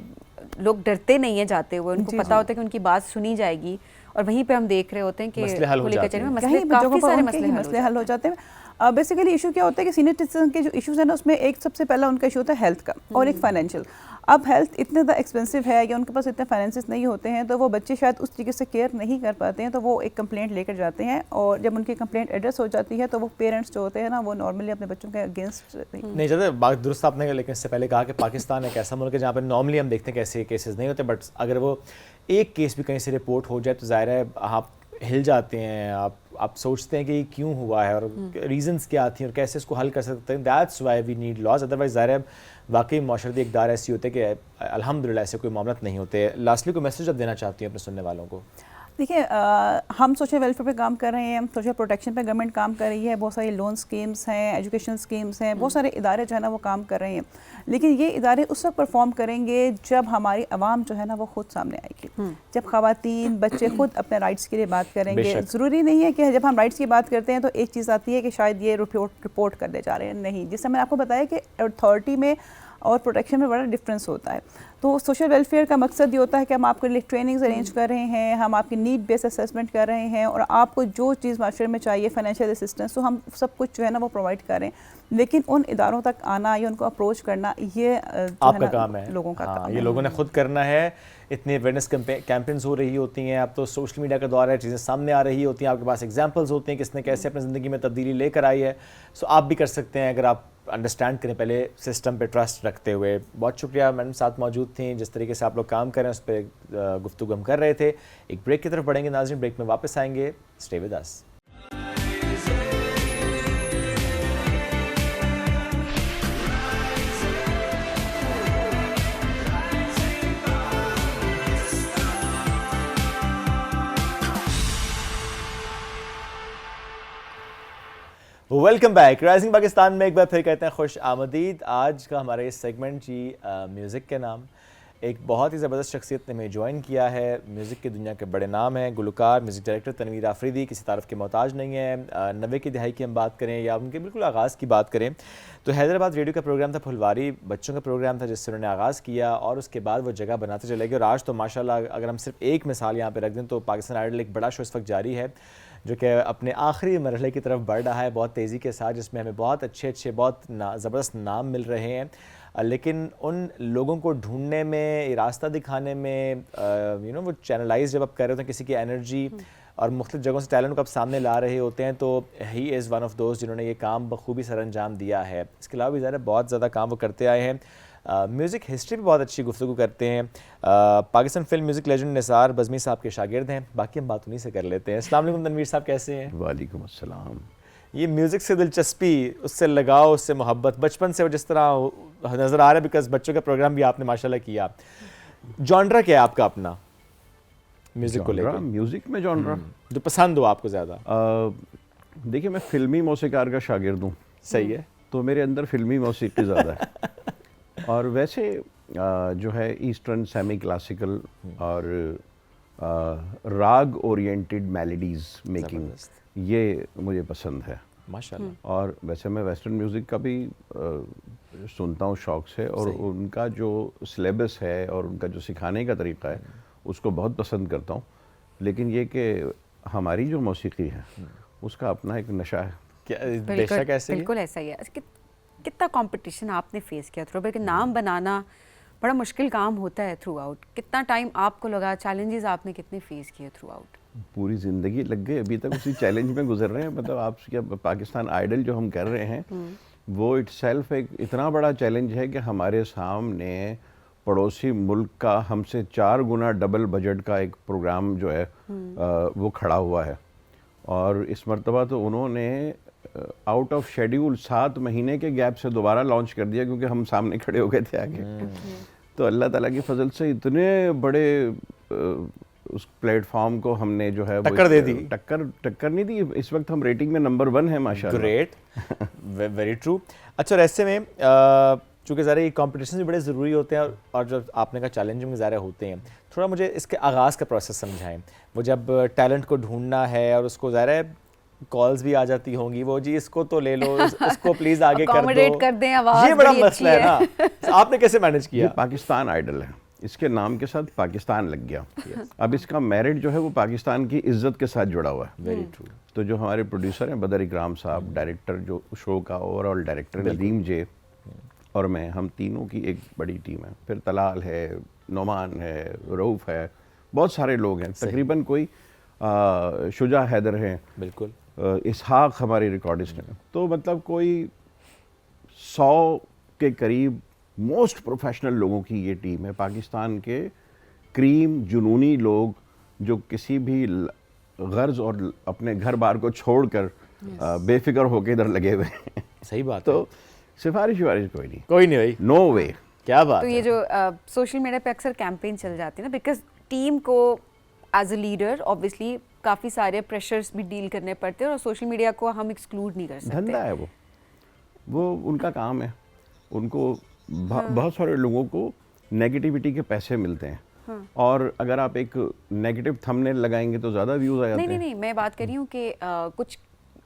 لوگ ڈرتے نہیں ہیں جاتے ہوئے، ان کو پتا ہوتا ہے کہ ان کی بات سنی جائے گی، اور وہیں پہ ہم دیکھ رہے ہوتے ہیں کہ کھلی کچہری میں کافی سارے مسئلے حل ہو جاتے ہیں۔ بیسیکلی ایشو کیا ہوتا ہے کہ سینئر سٹیزن کے جو ایشوز ہیں نا اس میں ایک سب سے پہلا ان کا ایشو ہوتا ہے ہیلتھ کا اور ایک فائنینشیل۔ اب ہیلتھ اتنے زیادہ ایکسپینسو ہے یا ان کے پاس اتنے فائنینسز نہیں ہوتے ہیں تو وہ بچے شاید اس طریقے سے کیئر نہیں کر پاتے ہیں, تو وہ ایک کمپلینٹ لے کر جاتے ہیں, اور جب ان کی کمپلینٹ ایڈریس ہو جاتی ہے تو وہ پیرنٹس جو ہوتے ہیں نا وہ نارملی اپنے بچوں کے اگینسٹ نہیں جاتے. بات درست آپ نے, لیکن اس سے پہلے کہا کہ پاکستان ایک ایسا ملک ہے جہاں پہ نارملی ہم دیکھتے ہیں کہ ایسے کیسز نہیں ہوتے, بٹ اگر وہ ایک کیس بھی کہیں سے رپورٹ ہو جائے تو ظاہر ہے آپ ہل جاتے ہیں, آپ سوچتے ہیں کہ یہ کیوں ہوا ہے اور ریزنس کیا تھیں اور کیسے اس کو حل کر سکتے ہیں. That's why we need laws, otherwise ظاہر ہے واقعی معاشرتی اقدار ایسی ہوتے کہ الحمدللہ ایسے کوئی معاملات نہیں ہوتے. لاسٹلی کوئی میسج آپ دینا چاہتی ہیں اپنے سننے والوں کو؟ دیکھیے ہم سوشل ویلفیئر پہ کام کر رہے ہیں, سوشل پروٹیکشن پہ گورنمنٹ کام کر رہی ہے, بہت ساری لون اسکیمس ہیں, ایجوکیشن اسکیمس ہیں, بہت سارے ادارے جو ہے نا وہ کام کر رہے ہیں, لیکن یہ ادارے اس وقت پرفارم کریں گے جب ہماری عوام جو ہے نا وہ خود سامنے آئے گی, جب خواتین بچے خود اپنے رائٹس کے لیے بات کریں گے. ضروری نہیں ہے کہ جب ہم رائٹس کی بات کرتے ہیں تو ایک چیز آتی ہے کہ شاید یہ رپورٹ کر دے جا رہے ہیں, نہیں. جس سے میں نے آپ کو بتایا کہ اتھارٹی میں اور پروٹیکشن میں بڑا ڈفرینس ہوتا ہے. تو سوشل ویلفیئر کا مقصد یہ ہوتا ہے کہ ہم آپ کے لیے ٹریننگز ارینج کر رہے ہیں, ہم آپ کی نیڈ بیس اسیسمنٹ کر رہے ہیں, اور آپ کو جو چیز معاشرے میں چاہیے فائنینشیل اسسٹنس تو ہم سب کچھ جو ہے نا وہ پرووائڈ کریں, لیکن ان اداروں تک آنا یا ان کو اپروچ کرنا یہ آپ کا کام ہے, لوگوں کا کام ہے, یہ لوگوں نے خود کرنا ہے. اتنی اویئرنیس کیمپینز ہو رہی ہوتی ہیں, اب تو سوشل میڈیا کا دور ہے, چیزیں سامنے آ رہی ہوتی ہیں, آپ کے پاس ایگزامپلز ہوتے ہیں کس نے کیسے اپنی زندگی میں تبدیلی لے کر آئی ہے. سو آپ بھی کر سکتے ہیں اگر آپ انڈرسٹینڈ کریں پہلے سسٹم پہ ٹرسٹ رکھتے ہوئے. بہت شکریہ میڈم ساتھ موجود تھیں, جس طریقے سے آپ لوگ کام کر رہے ہیں اس پہ گفتگو ہم کر رہے تھے. ایک بریک کی طرف بڑھیں گے ناظرین, بریک میں واپس آئیں گے, stay with us. Welcome back. Rising Pakistan میں ایک بار پھر کہتے ہیں خوش آمدید. آج کا ہمارا یہ سیگمنٹ جی میوزک کے نام. ایک بہت ہی زبردست شخصیت نے ہمیں جوائن کیا ہے. میوزک کی دنیا کے بڑے نام ہیں, گلوکار میوزک ڈائریکٹر تنویر آفریدی, کسی تعارف کے محتاج نہیں ہے. 90 کی دہائی کی ہم بات کریں یا ان کے بالکل آغاز کی بات کریں تو حیدرآباد ریڈیو کا پروگرام تھا پھلواری, بچوں کا پروگرام تھا جس سے انہوں نے آغاز کیا, اور اس کے بعد وہ جگہ بناتے چلے گئے. اور آج تو ماشاءاللہ اگر ہم صرف ایک مثال یہاں پہ رکھ دیں تو پاکستان آئیڈل ایک بڑا شو اس وقت جاری ہے جو کہ اپنے آخری مرحلے کی طرف بڑھ رہا ہے بہت تیزی کے ساتھ, جس میں ہمیں بہت اچھے بہت زبردست نام مل رہے ہیں. لیکن ان لوگوں کو ڈھونڈنے میں, راستہ دکھانے میں, وہ چینلائز جب آپ کر رہے ہوتے ہیں کسی کی انرجی اور مختلف جگہوں سے ٹیلنٹ کو آپ سامنے لا رہے ہوتے ہیں, تو ہی از ون آف دوز جنہوں نے یہ کام بخوبی سر انجام دیا ہے. اس کے علاوہ بھی ظاہر بہت زیادہ کام وہ کرتے آئے ہیں. میوزک ہسٹری پہ بہت اچھی گفتگو کرتے ہیں. پاکستان فلم میوزک لیجنڈ نثار بزمی صاحب کے شاگرد ہیں. باقی ہم بات انہیں سے کر لیتے ہیں. السلام علیکم تنویر صاحب, کیسے ہیں؟ وعلیکم السلام. یہ میوزک سے دلچسپی, اس سے لگاؤ, اس سے محبت بچپن سے وہ جس طرح نظر آ رہا ہے, بیکاز بچوں کا پروگرام بھی آپ نے ماشاءاللہ کیا. جانرا کیا ہے آپ کا اپنا میوزک کو لے کے؟ میوزک میں جانرا جو پسند ہو آپ کو زیادہ؟ دیکھیے میں فلمی موسیقار کا شاگرد ہوں. صحیح ہے. تو میرے اندر فلمی موسیقی زیادہ ہے. اور ویسے جو ہے ایسٹرن سیمی کلاسیکل اور راگ اورینٹڈ میلڈیز میکنگ, یہ مجھے پسند ہے ماشاءاللہ. اور ویسے میں ویسٹرن میوزک کا بھی سنتا ہوں شوق سے, اور ان کا جو سلیبس ہے اور ان کا جو سکھانے کا طریقہ ہے اس کو بہت پسند کرتا ہوں. لیکن یہ کہ ہماری جو موسیقی ہے اس کا اپنا ایک نشہ ہے. بے شک ایسے ہی, بالکل ایسا ہی ہے. کتنا کمپٹیشن آپ نے فیس کیا تھرو, بلکہ نام بنانا بڑا مشکل کام ہوتا ہے تھرو آؤٹ. کتنا ٹائم آپ کو لگا, چیلنجز آپ نے کتنے فیس کیے تھرو آؤٹ؟ پوری زندگی لگ گئی, ابھی تک اسی چیلنج میں گزر رہے ہیں. مطلب آپ کیا پاکستان آئیڈل جو ہم کر رہے ہیں وہ اٹ سیلف ایک اتنا بڑا چیلنج ہے کہ ہمارے سامنے پڑوسی ملک کا ہم سے 4 گنا ڈبل بجٹ کا ایک پروگرام جو ہے وہ کھڑا ہوا ہے. اور اس مرتبہ تو انہوں نے آؤٹ آف شیڈیول 7 مہینے کے گیپ سے دوبارہ لانچ کر دیا, کیونکہ ہم سامنے کھڑے ہو گئے تھے آگے. تو اللہ تعالیٰ کی فضل سے اتنے بڑے اس پلیٹ فارم کو ہم نے جو ہے ٹکر دے دی. ٹکر نہیں دی. اس وقت ہم ریٹنگ میں نمبر 1 ہیں ماشاءاللہ. Great, very true. اچھا, اور ایسے میں چونکہ ظاہر یہ کمپٹیشن بھی بڑے ضروری ہوتے ہیں اور جو آپ نے کہا چیلنجنگ ظاہر ہوتے ہیں, تھوڑا مجھے اس کے آغاز کا پروسیس سمجھائیں. وہ جب ٹیلنٹ کو ڈھونڈنا ہے اور اس کو ظاہر ہے کالز بھی آ جاتی ہوں گی, وہ جی اس کو تو لے لو, اس کو پلیز آگے کر دیں, یہ بڑا مسئلہ ہے نا. آپ نے کیسے مینج کیا؟ یہ پاکستان آئیڈل ہے, اس کے نام کے ساتھ پاکستان لگ گیا. اب اس کا میرٹ جو ہے وہ پاکستان کی عزت کے ساتھ جڑا ہوا ہے. Very true. تو جو ہمارے پروڈیوسر ہیں بدر اکرام صاحب, ڈائریکٹر جو شو کا اوور آل ڈائریکٹر ندیم جے, اور میں, ہم تینوں کی ایک بڑی ٹیم ہے. پھر طلال ہے, نعمان ہے, رؤف ہے, بہت سارے لوگ ہیں, تقریباً کوئی شجاع حیدر ہیں, بالکل, اسحاق ہماری ریکارڈسٹ ہیں. تو مطلب کوئی 100 کے قریب موسٹ پروفیشنل لوگوں کی یہ ٹیم ہے. پاکستان کے کریم جنونی لوگ جو کسی بھی غرض اور اپنے گھر بار کو چھوڑ کر بے فکر ہو کے ادھر لگے ہوئے ہیں. صحیح بات. تو سفارش کوئی نہیں, کوئی نہیں بھائی, نو وے. کیا بات. تو یہ جو سوشل میڈیا پہ اکثر کیمپین چل جاتی ہے نا, بیکاز ٹیم کو ایز اے لیڈر آبویسلی کافی سارے پریشرز بھی ڈیل کرنے پڑتے ہیں, اور سوشل میڈیا کو ہم ایکسکلوڈ نہیں کر سکتے. دھندا ہے وہ ان کا کام ہے. ان کو بہت سارے لوگوں کو نیگیٹیوٹی کے پیسے ملتے ہیں, اور اگر آپ ایک نیگیٹو تھم نیل لگائیں گے تو زیادہ ویوز آ جاتے ہیں. نہیں, میں بات کر رہی ہوں کہ کچھ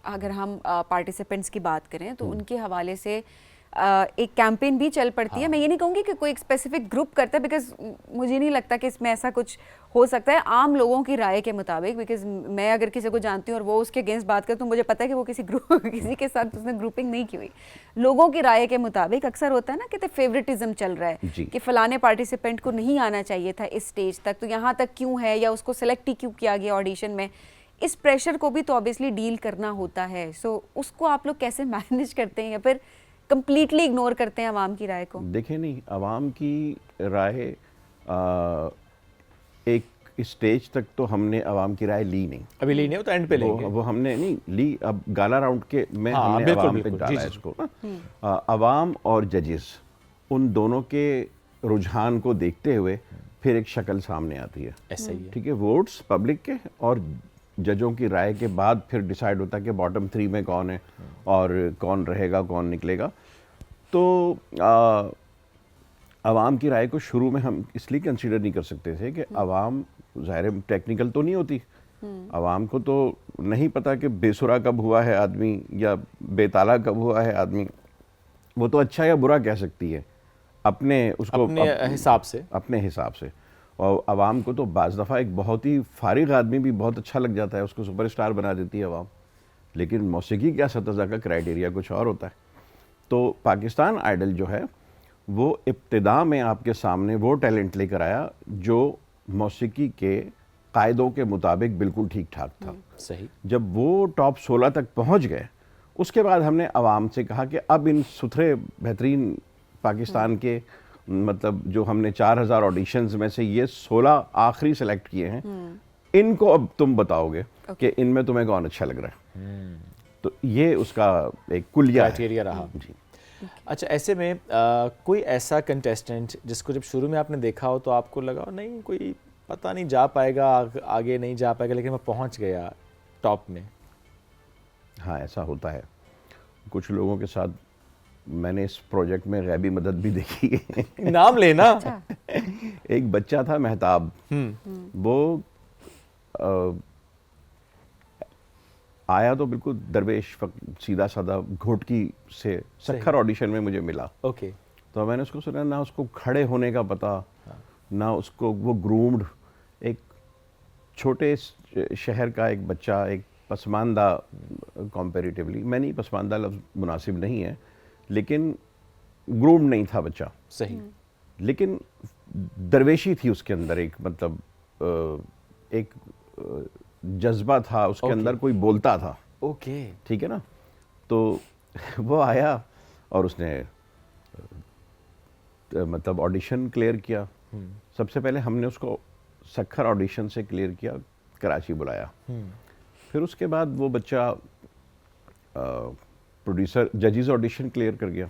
اگر ہم پارٹیسپینٹس کی بات کریں تو ان کے حوالے سے ایک کیمپین بھی چل پڑتی ہے. میں یہ نہیں کہوں گی کہ کوئی ایک اسپیسیفک گروپ کرتا ہے, بیکاز مجھے نہیں لگتا کہ اس میں ایسا کچھ ہو سکتا ہے عام لوگوں کی رائے کے مطابق. بیکاز میں اگر کسی کو جانتی ہوں اور وہ اس کے اگینسٹ بات کرے تو مجھے پتہ ہے کہ وہ کسی کے ساتھ اس نے گروپنگ نہیں کی ہوئی. لوگوں کی رائے کے مطابق اکثر ہوتا ہے نا کہ فیوریٹزم چل رہا ہے کہ فلانے پارٹیسپینٹ کو نہیں آنا چاہیے تھا اس اسٹیج تک, تو یہاں تک کیوں ہے, یا اس کو سلیکٹ ہی کیوں کیا گیا آڈیشن میں. اس پریشر کو بھی تو آبویسلی ڈیل کرنا ہوتا ہے. سو اس کو آپ لوگ کیسے مینیج کرتے ہیں, یا پھر کمپلیٹلی اگنور کرتے ہیں عوام کی رائے کو؟ دیکھیں, نہیں, عوام کی رائے ایک اسٹیج تک تو ہم نے عوام کی رائے لی نہیں. ابھی لی نہیں, وہ تو اینڈ پہ لیں گے. وہ ہم نے نہیں لی. اب گالا راؤنڈ کے میں ہم نے عوام پہ ڈالا اس کو. عوام اور ججز ان دونوں کے رجحان کو دیکھتے ہوئے پھر ایک شکل سامنے آتی ہے. ایسا ہی ہے. ٹھیک ہے, ووٹس پبلک کے اور ججوں کی رائے کے بعد پھر ڈیسائیڈ ہوتا ہے کہ باٹم 3 میں کون ہے اور کون رہے گا, کون نکلے گا. تو عوام کی رائے کو شروع میں ہم اس لیے کنسیڈر نہیں کر سکتے تھے کہ عوام ظاہر ٹیکنیکل تو نہیں ہوتی. عوام کو تو نہیں پتا کہ بے سرا کب ہوا ہے آدمی یا بے تالا کب ہوا ہے آدمی. وہ تو اچھا یا برا کہہ سکتی ہے اپنے اس کو اپنے حساب سے. اور عوام کو تو بعض دفعہ ایک بہت ہی فارغ آدمی بھی بہت اچھا لگ جاتا ہے, اس کو سپر اسٹار بنا دیتی ہے عوام. لیکن موسیقی کا اساتذہ کا کرائیٹیریا کچھ اور ہوتا ہے. تو پاکستان آئیڈل جو ہے وہ ابتدا میں آپ کے سامنے وہ ٹیلنٹ لے کر آیا جو موسیقی کے قاعدوں کے مطابق بالکل ٹھیک ٹھاک تھا. صحیح. جب وہ ٹاپ 16 تک پہنچ گئے, اس کے بعد ہم نے عوام سے کہا کہ اب ان ستھرے بہترین پاکستان کے مطلب جو ہم نے 4000 آڈیشنز میں سے یہ 16 آخری سلیکٹ کیے ہیں, ان کو اب تم بتاؤ گے کہ ان میں تمہیں کون اچھا لگ رہا ہے. تو یہ اس کا ایک کلیہ کرائیٹیریا رہا. جی. اچھا, ایسے میں کوئی ایسا کنٹیسٹنٹ جس کو جب شروع میں آپ نے دیکھا ہو تو آپ کو لگا نہیں کوئی پتہ نہیں جا پائے گا, آگے نہیں جا پائے گا, لیکن وہ پہنچ گیا ٹاپ میں؟ ہاں, ایسا ہوتا ہے. کچھ لوگوں کے ساتھ میں نے اس پروجیکٹ میں غیبی مدد بھی دیکھی ہے. نام لینا. ایک بچہ تھا مہتاب, وہ آیا تو بالکل درویش سیدھا سادہ گھوٹکی سے سکھر آڈیشن میں مجھے ملا. اوکے. تو میں نے اس کو سنا, نہ اس کو کھڑے ہونے کا پتہ, نہ اس کو وہ گرومڈ. ایک چھوٹے شہر کا ایک بچہ, ایک پسماندہ کمپیریٹیولی, میں نہیں, پسماندہ لفظ مناسب نہیں ہے, لیکن گرومڈ نہیں تھا بچہ. صحیح. لیکن درویشی تھی اس کے اندر, ایک مطلب ایک جذبہ تھا اس کے اندر, کوئی بولتا تھا. اوکے. ٹھیک ہے نا. تو وہ آیا اور اس نے مطلب آڈیشن کلیئر کیا. سب سے پہلے ہم نے اس کو سکھر آڈیشن سے کلیئر کیا, کراچی بلایا. پھر اس کے بعد وہ بچہ پروڈیوسر ججز آڈیشن کلیئر کر گیا.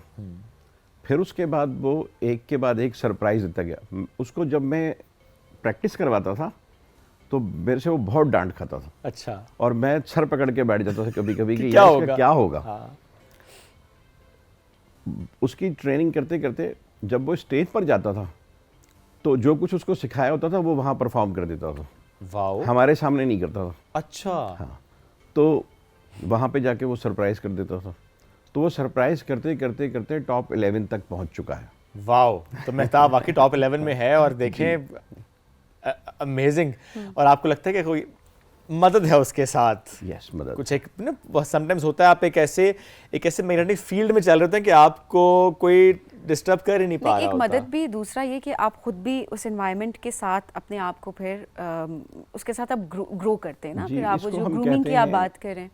پھر اس کے بعد وہ ایک کے بعد ایک سرپرائز دیتا گیا. اس کو جب میں پریکٹس کرواتا تھا تو میرے سے وہ بہت ڈانٹ کھاتا تھا. اچھا. اور میں سر پکڑ کے بیٹھ جاتا تھا کبھی کبھی کہ کیا ہوگا. اس کی ٹریننگ کرتے کرتے جب وہ اسٹیج پر جاتا تھا تو جو کچھ اس کو سکھایا ہوتا تھا وہ وہاں پرفارم کر دیتا تھا. واو. ہمارے سامنے نہیں کرتا تھا. اچھا. ہاں. تو وہاں پہ جا کے وہ سرپرائز کر دیتا تھا. تو وہ سرپرائز کرتے کرتے کرتے ٹاپ 11 تک پہنچ چکا ہے. واو. تو مہتاب واقعی ٹاپ 11 میں ہے, اور دیکھیں امیزنگ. اور آپ کو لگتا ہے کہ کوئی مدد ہے اس کے ساتھ؟ یس, مدد. کچھ ایک نا سم ٹائمز ہوتا ہے, آپ ایک ایسے میگنیٹک فیلڈ میں چل رہے ہوتے ہیں کہ آپ کو کوئی ڈسٹرب کر ہی نہیں پا رہا ایک ہوتا. مدد بھی, دوسرا یہ کہ آپ خود بھی اس انوائرمنٹ کے ساتھ اپنے آپ کو پھر اس کے ساتھ آپ گرو کرتے ہیں نا, جی، پھر آپ اس وہ کو جو ہم گرومنگ کہتے کی آپ ہیں- بات کریں.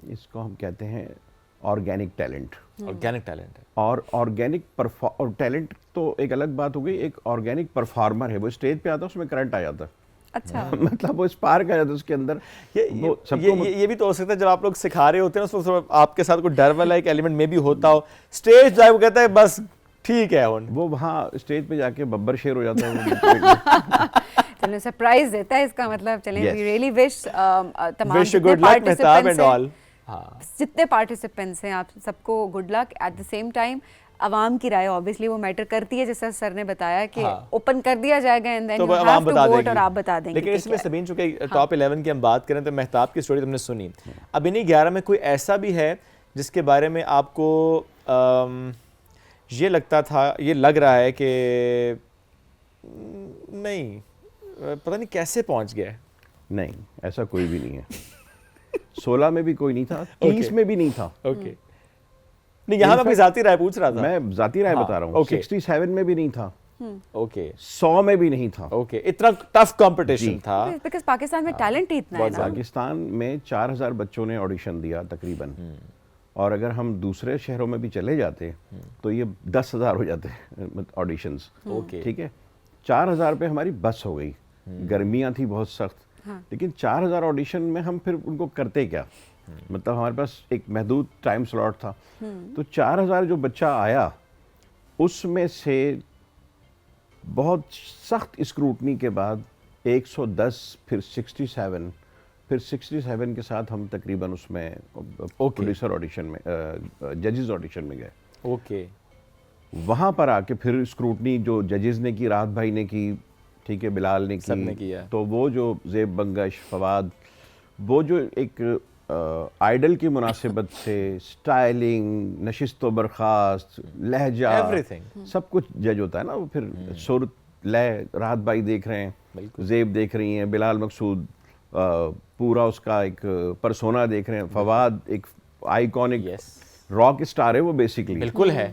اس کو ہم کہتے ہیں آرگینک ٹیلنٹ. آرگینک ٹیلنٹ ہے. اور آرگینک ٹیلنٹ تو ایک الگ بات ہو گئی, ایک آرگینک پرفارمر ہے, وہ اسٹیج پہ آتا ہے اس میں کرنٹ آ جاتا ہے. اچھا, مطلب وہ اسپارک آ جاتا ہے اس کے اندر. وہ سب کو یہ بھی تو ہو سکتا ہے جب آپ لوگ سکھا رہے ہوتے ہیں اس وقت آپ کے ساتھ کوئی ڈر والا ایک ایلیمنٹ میں بھی ہوتا ہو, اسٹیج جائے وہ کہتا ہے بس ٹھیک ہے, وہ وہاں اسٹیج پہ جا کے ببر شیر ہو جاتا ہے. چلیں سرپرائز دیتا ہے اس کا مطلب. چلیں وی ریئلی وش تمام wish good luck Mahtab and all. جتنے پارٹیسپینٹس ہیں آپ سب کو good luck. At the same time عوام کی رائے اوبیسلی وہ میٹر کرتی ہے, جیسا سر نے بتایا کہ اوپن کر دیا جائے گا and then you have to vote, اور آپ بتا دیں گے. لیکن اس میں سبین چونکہ ٹاپ 11 کی ہم بات کریں تو مہتاب کی سٹوری تم نے سنی, اب انہیں 11 میں کوئی ایسا بھی ہے جس کے بارے میں آپ کو یہ لگتا تھا, یہ لگ رہا ہے کہ نہیں پتہ نہیں کیسے پہنچ گیا؟ نہیں, ایسا کوئی بھی نہیں ہے. 16 میں بھی کوئی نہیں تھا, 30 میں بھی نہیں تھا. اوکے, نہیں یہاں میں اپنی ذاتی رائے پوچھ رہا تھا. میں ذاتی رائے بتا رہا ہوں. 67 میں بھی نہیں تھا. اوکے, 100 میں بھی نہیں تھا. اوکے, اتنا ٹف کمپٹیشن تھا بیکاز پاکستان میں ٹیلنٹ ہی اتنا ہے نا. پاکستان میں 4000 بچوں نے آڈیشن دیا تقریباً, اور اگر ہم دوسرے شہروں میں بھی چلے جاتے تو یہ 10,000 ہو جاتے آڈیشنز. ٹھیک ہے, 4000 پہ ہماری بس ہو گئی. گرمیاں تھی بہت سخت, لیکن 4000 آڈیشن میں ہم پھر ان کو کرتے کیا, مطلب ہمارے پاس ایک محدود ٹائم سلاٹ تھا. تو 4000 جو بچہ آیا اس میں سے بہت سخت اسکروٹنی کے بعد 110, پھر 67, پھر 67 کے ساتھ ہم تقریباً اس میں پروڈیوسر آڈیشن میں, ججز آڈیشن میں گئے. اوکے, وہاں پر آ کے پھر اسکروٹنی جو ججز نے کی, رات بھائی نے کی, ٹھیک ہے, بلال نے سب نے کی, کیا. تو وہ جو زیب بنگش, فواد, وہ جو ایک آئیڈل کی مناسبت سے سٹائلنگ, نشست و برخاست, لہجہ, Everything. سب کچھ جج ہوتا ہے نا. وہ پھر سر, لے, رات بھائی دیکھ رہے ہیں, زیب دیکھ رہی ہیں, بلال مقصود پورا اس کا ایک پرسونا دیکھ رہے ہیں, فواد ایک آئیکونک راک اسٹار ہے وہ بیسیکلی. بالکل ہے.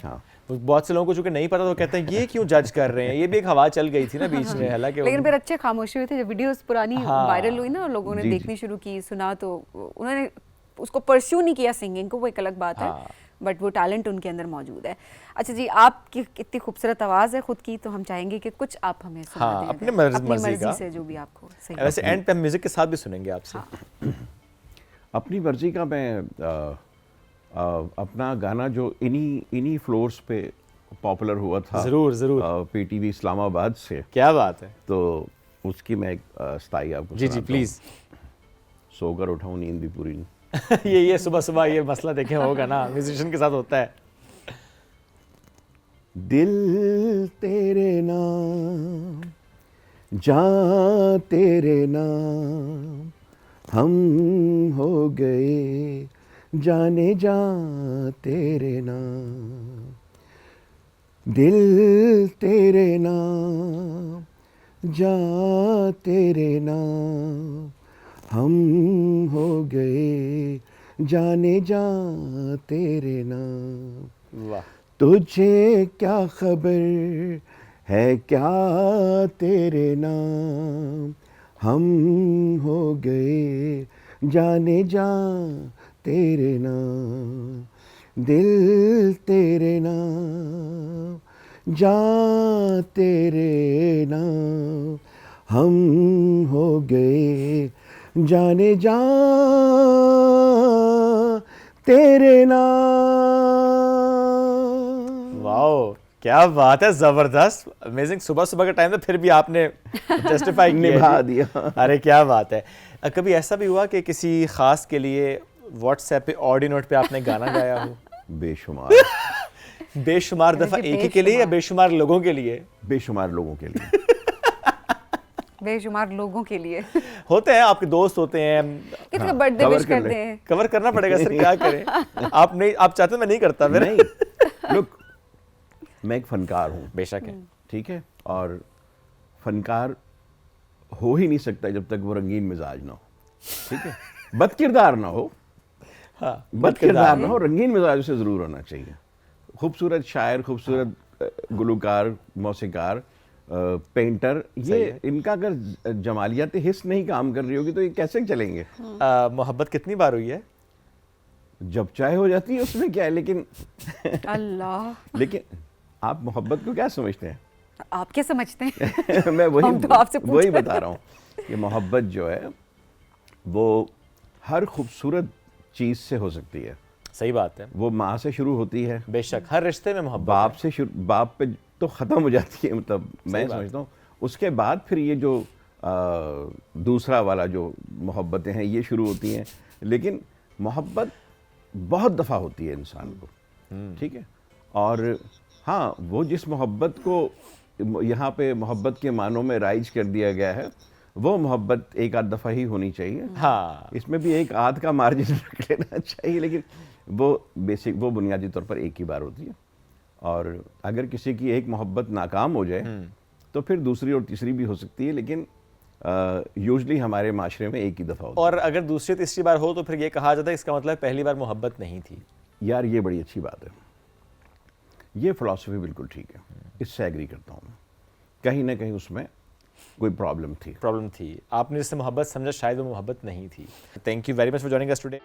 بہت سے لوگوں کو چونکہ نہیں پتا تو کہتے ہیں یہ کیوں جج کر رہے ہیں, یہ بھی ایک ہوا چل گئی تھی نا بیچ میں. حالانکہ لیکن پھر اچھے خاموشی ہوئے تھے جب ویڈیوز پرانی وائرل ہوئی نا, اور لوگوں نے دیکھنی شروع کی, سنا, تو انہوں نے اس کو پرسیو نہیں کیا سنگنگ کو, وہ ایک الگ بات ہے, بٹ وہ ٹیلنٹ ان کے اندر موجود ہے. اچھا جی, آپ کی اتنی خوبصورت آواز ہے خود کی, تو ہم چاہیں گے کہ کچھ آپ ہمیں سنا دیں اپنے مرضی سے, جو بھی آپ کو صحیح. ویسے اینڈ پہ ہم میوزک کے ساتھ بھی سنیں گے آپ سے. اپنی مرضی کا میں اپنا گانا جو انہی فلورز پہ پاپولر ہوا تھا, ضرور ضرور, پی ٹی وی اسلام آباد سے. کیا بات ہے, تو اس کی میں ایک ستائی آپ کو جی جی پلیز. سو کر اٹھاؤں نیند بھی پوری نہیں. یہ صبح صبح یہ مسئلہ دیکھیں ہوگا نا, میوزیشین کے ساتھ ہوتا ہے. دل تیرے نام, جان تیرے نام, ہم ہو گئے جانے جان تیرے نام. دل تیرے نام, جان تیرے نام, ہم ہو گئے جانے جان تیرے نام. واہ, تجھے کیا خبر ہے کیا تیرے نام, ہم ہو گئے جانے جان تیرے نام. دل تیرے نام, جان تیرے نام, ہم ہو گئے جانے جان تیرے نام. واو, کیا بات ہے, زبردست, امیزنگ. صبح صبح کا ٹائم تھا پھر بھی آپ نے جسٹیفائی نبھا دیا. ارے کیا بات ہے. کبھی ایسا بھی ہوا کہ کسی خاص کے لیے واٹس ایپ پہ آڈیو نوٹ پہ آپ نے گانا گایا ہو؟ بے شمار. بے شمار دفعہ ایک ہی کے لیے یا بے شمار لوگوں کے لیے؟ بے شمار لوگوں کے لیے. بے شمار لوگوں کے لیے ہوتے ہیں, آپ کے دوست ہوتے ہیں, کسی کا برتھ ڈے وش کرتے ہیں. کور کرنا پڑے گا سر, کیا کریں. آپ نہیں, آپ چاہتے ہیں میں نہیں کرتا. پھر نہیں, لک, میں ایک فنکار ہوں. بے شک ہے, ٹھیک ہے, اور فنکار ہو ہی نہیں سکتا جب تک وہ رنگین مزاج نہ ہو. ٹھیک ہے, بد کردار نہ ہو, بد کردار نہ ہو, رنگین مزاج سے ضرور ہونا چاہیے. خوبصورت شاعر, خوبصورت گلوکار، موسیقار، پینٹر، یہ ان کا اگر جمالیات حس نہیں کام کر رہی ہوگی تو یہ کیسے چلیں گے؟ محبت کتنی بار ہوئی ہے؟ جب چاہے ہو جاتی ہے، اس میں کیا ہے، لیکن اللہ، لیکن آپ محبت کو کیا سمجھتے ہیں؟ آپ کیا سمجھتے ہیں؟ میں ہم تو آپ سے پوچھ وہی رہے بتا رہا ہوں کہ محبت جو ہے وہ ہر خوبصورت چیز سے ہو سکتی ہے. صحیح بات ہے، وہ ماں سے شروع ہوتی ہے، بے شک ہر رشتے میں محبت باپ سے باپ پہ تو ختم ہو جاتی ہے، مطلب میں بات سمجھتا ہوں اس کے بعد پھر یہ جو دوسرا والا جو محبتیں ہیں یہ شروع ہوتی ہیں. لیکن محبت بہت دفعہ ہوتی ہے انسان کو، ٹھیک ہے. اور ہاں، وہ جس محبت کو یہاں پہ محبت کے معنوں میں رائج کر دیا گیا ہے، وہ محبت ایک آدھ دفعہ ہی ہونی چاہیے. ہاں، اس میں بھی ایک آدھ کا مارجن رکھ لینا چاہیے، لیکن وہ بیسک، وہ بنیادی طور پر ایک ہی بار ہوتی ہے. اور اگر کسی کی ایک محبت ناکام ہو جائے تو پھر دوسری اور تیسری بھی ہو سکتی ہے، لیکن یوزلی ہمارے معاشرے میں ایک ہی دفعہ ہوتی ہے. اور اگر دوسری تیسری بار ہو تو پھر یہ کہا جاتا ہے اس کا مطلب پہلی بار محبت نہیں تھی. یار یہ بڑی اچھی بات ہے، یہ فلسفی بالکل ٹھیک ہے، اس سے ایگری کرتا ہوں میں. کہیں نہ کہیں اس میں کوئی پرابلم تھی. آپ نے جس سے محبت سمجھا شاید وہ محبت نہیں تھی. Thank you very much for joining us today.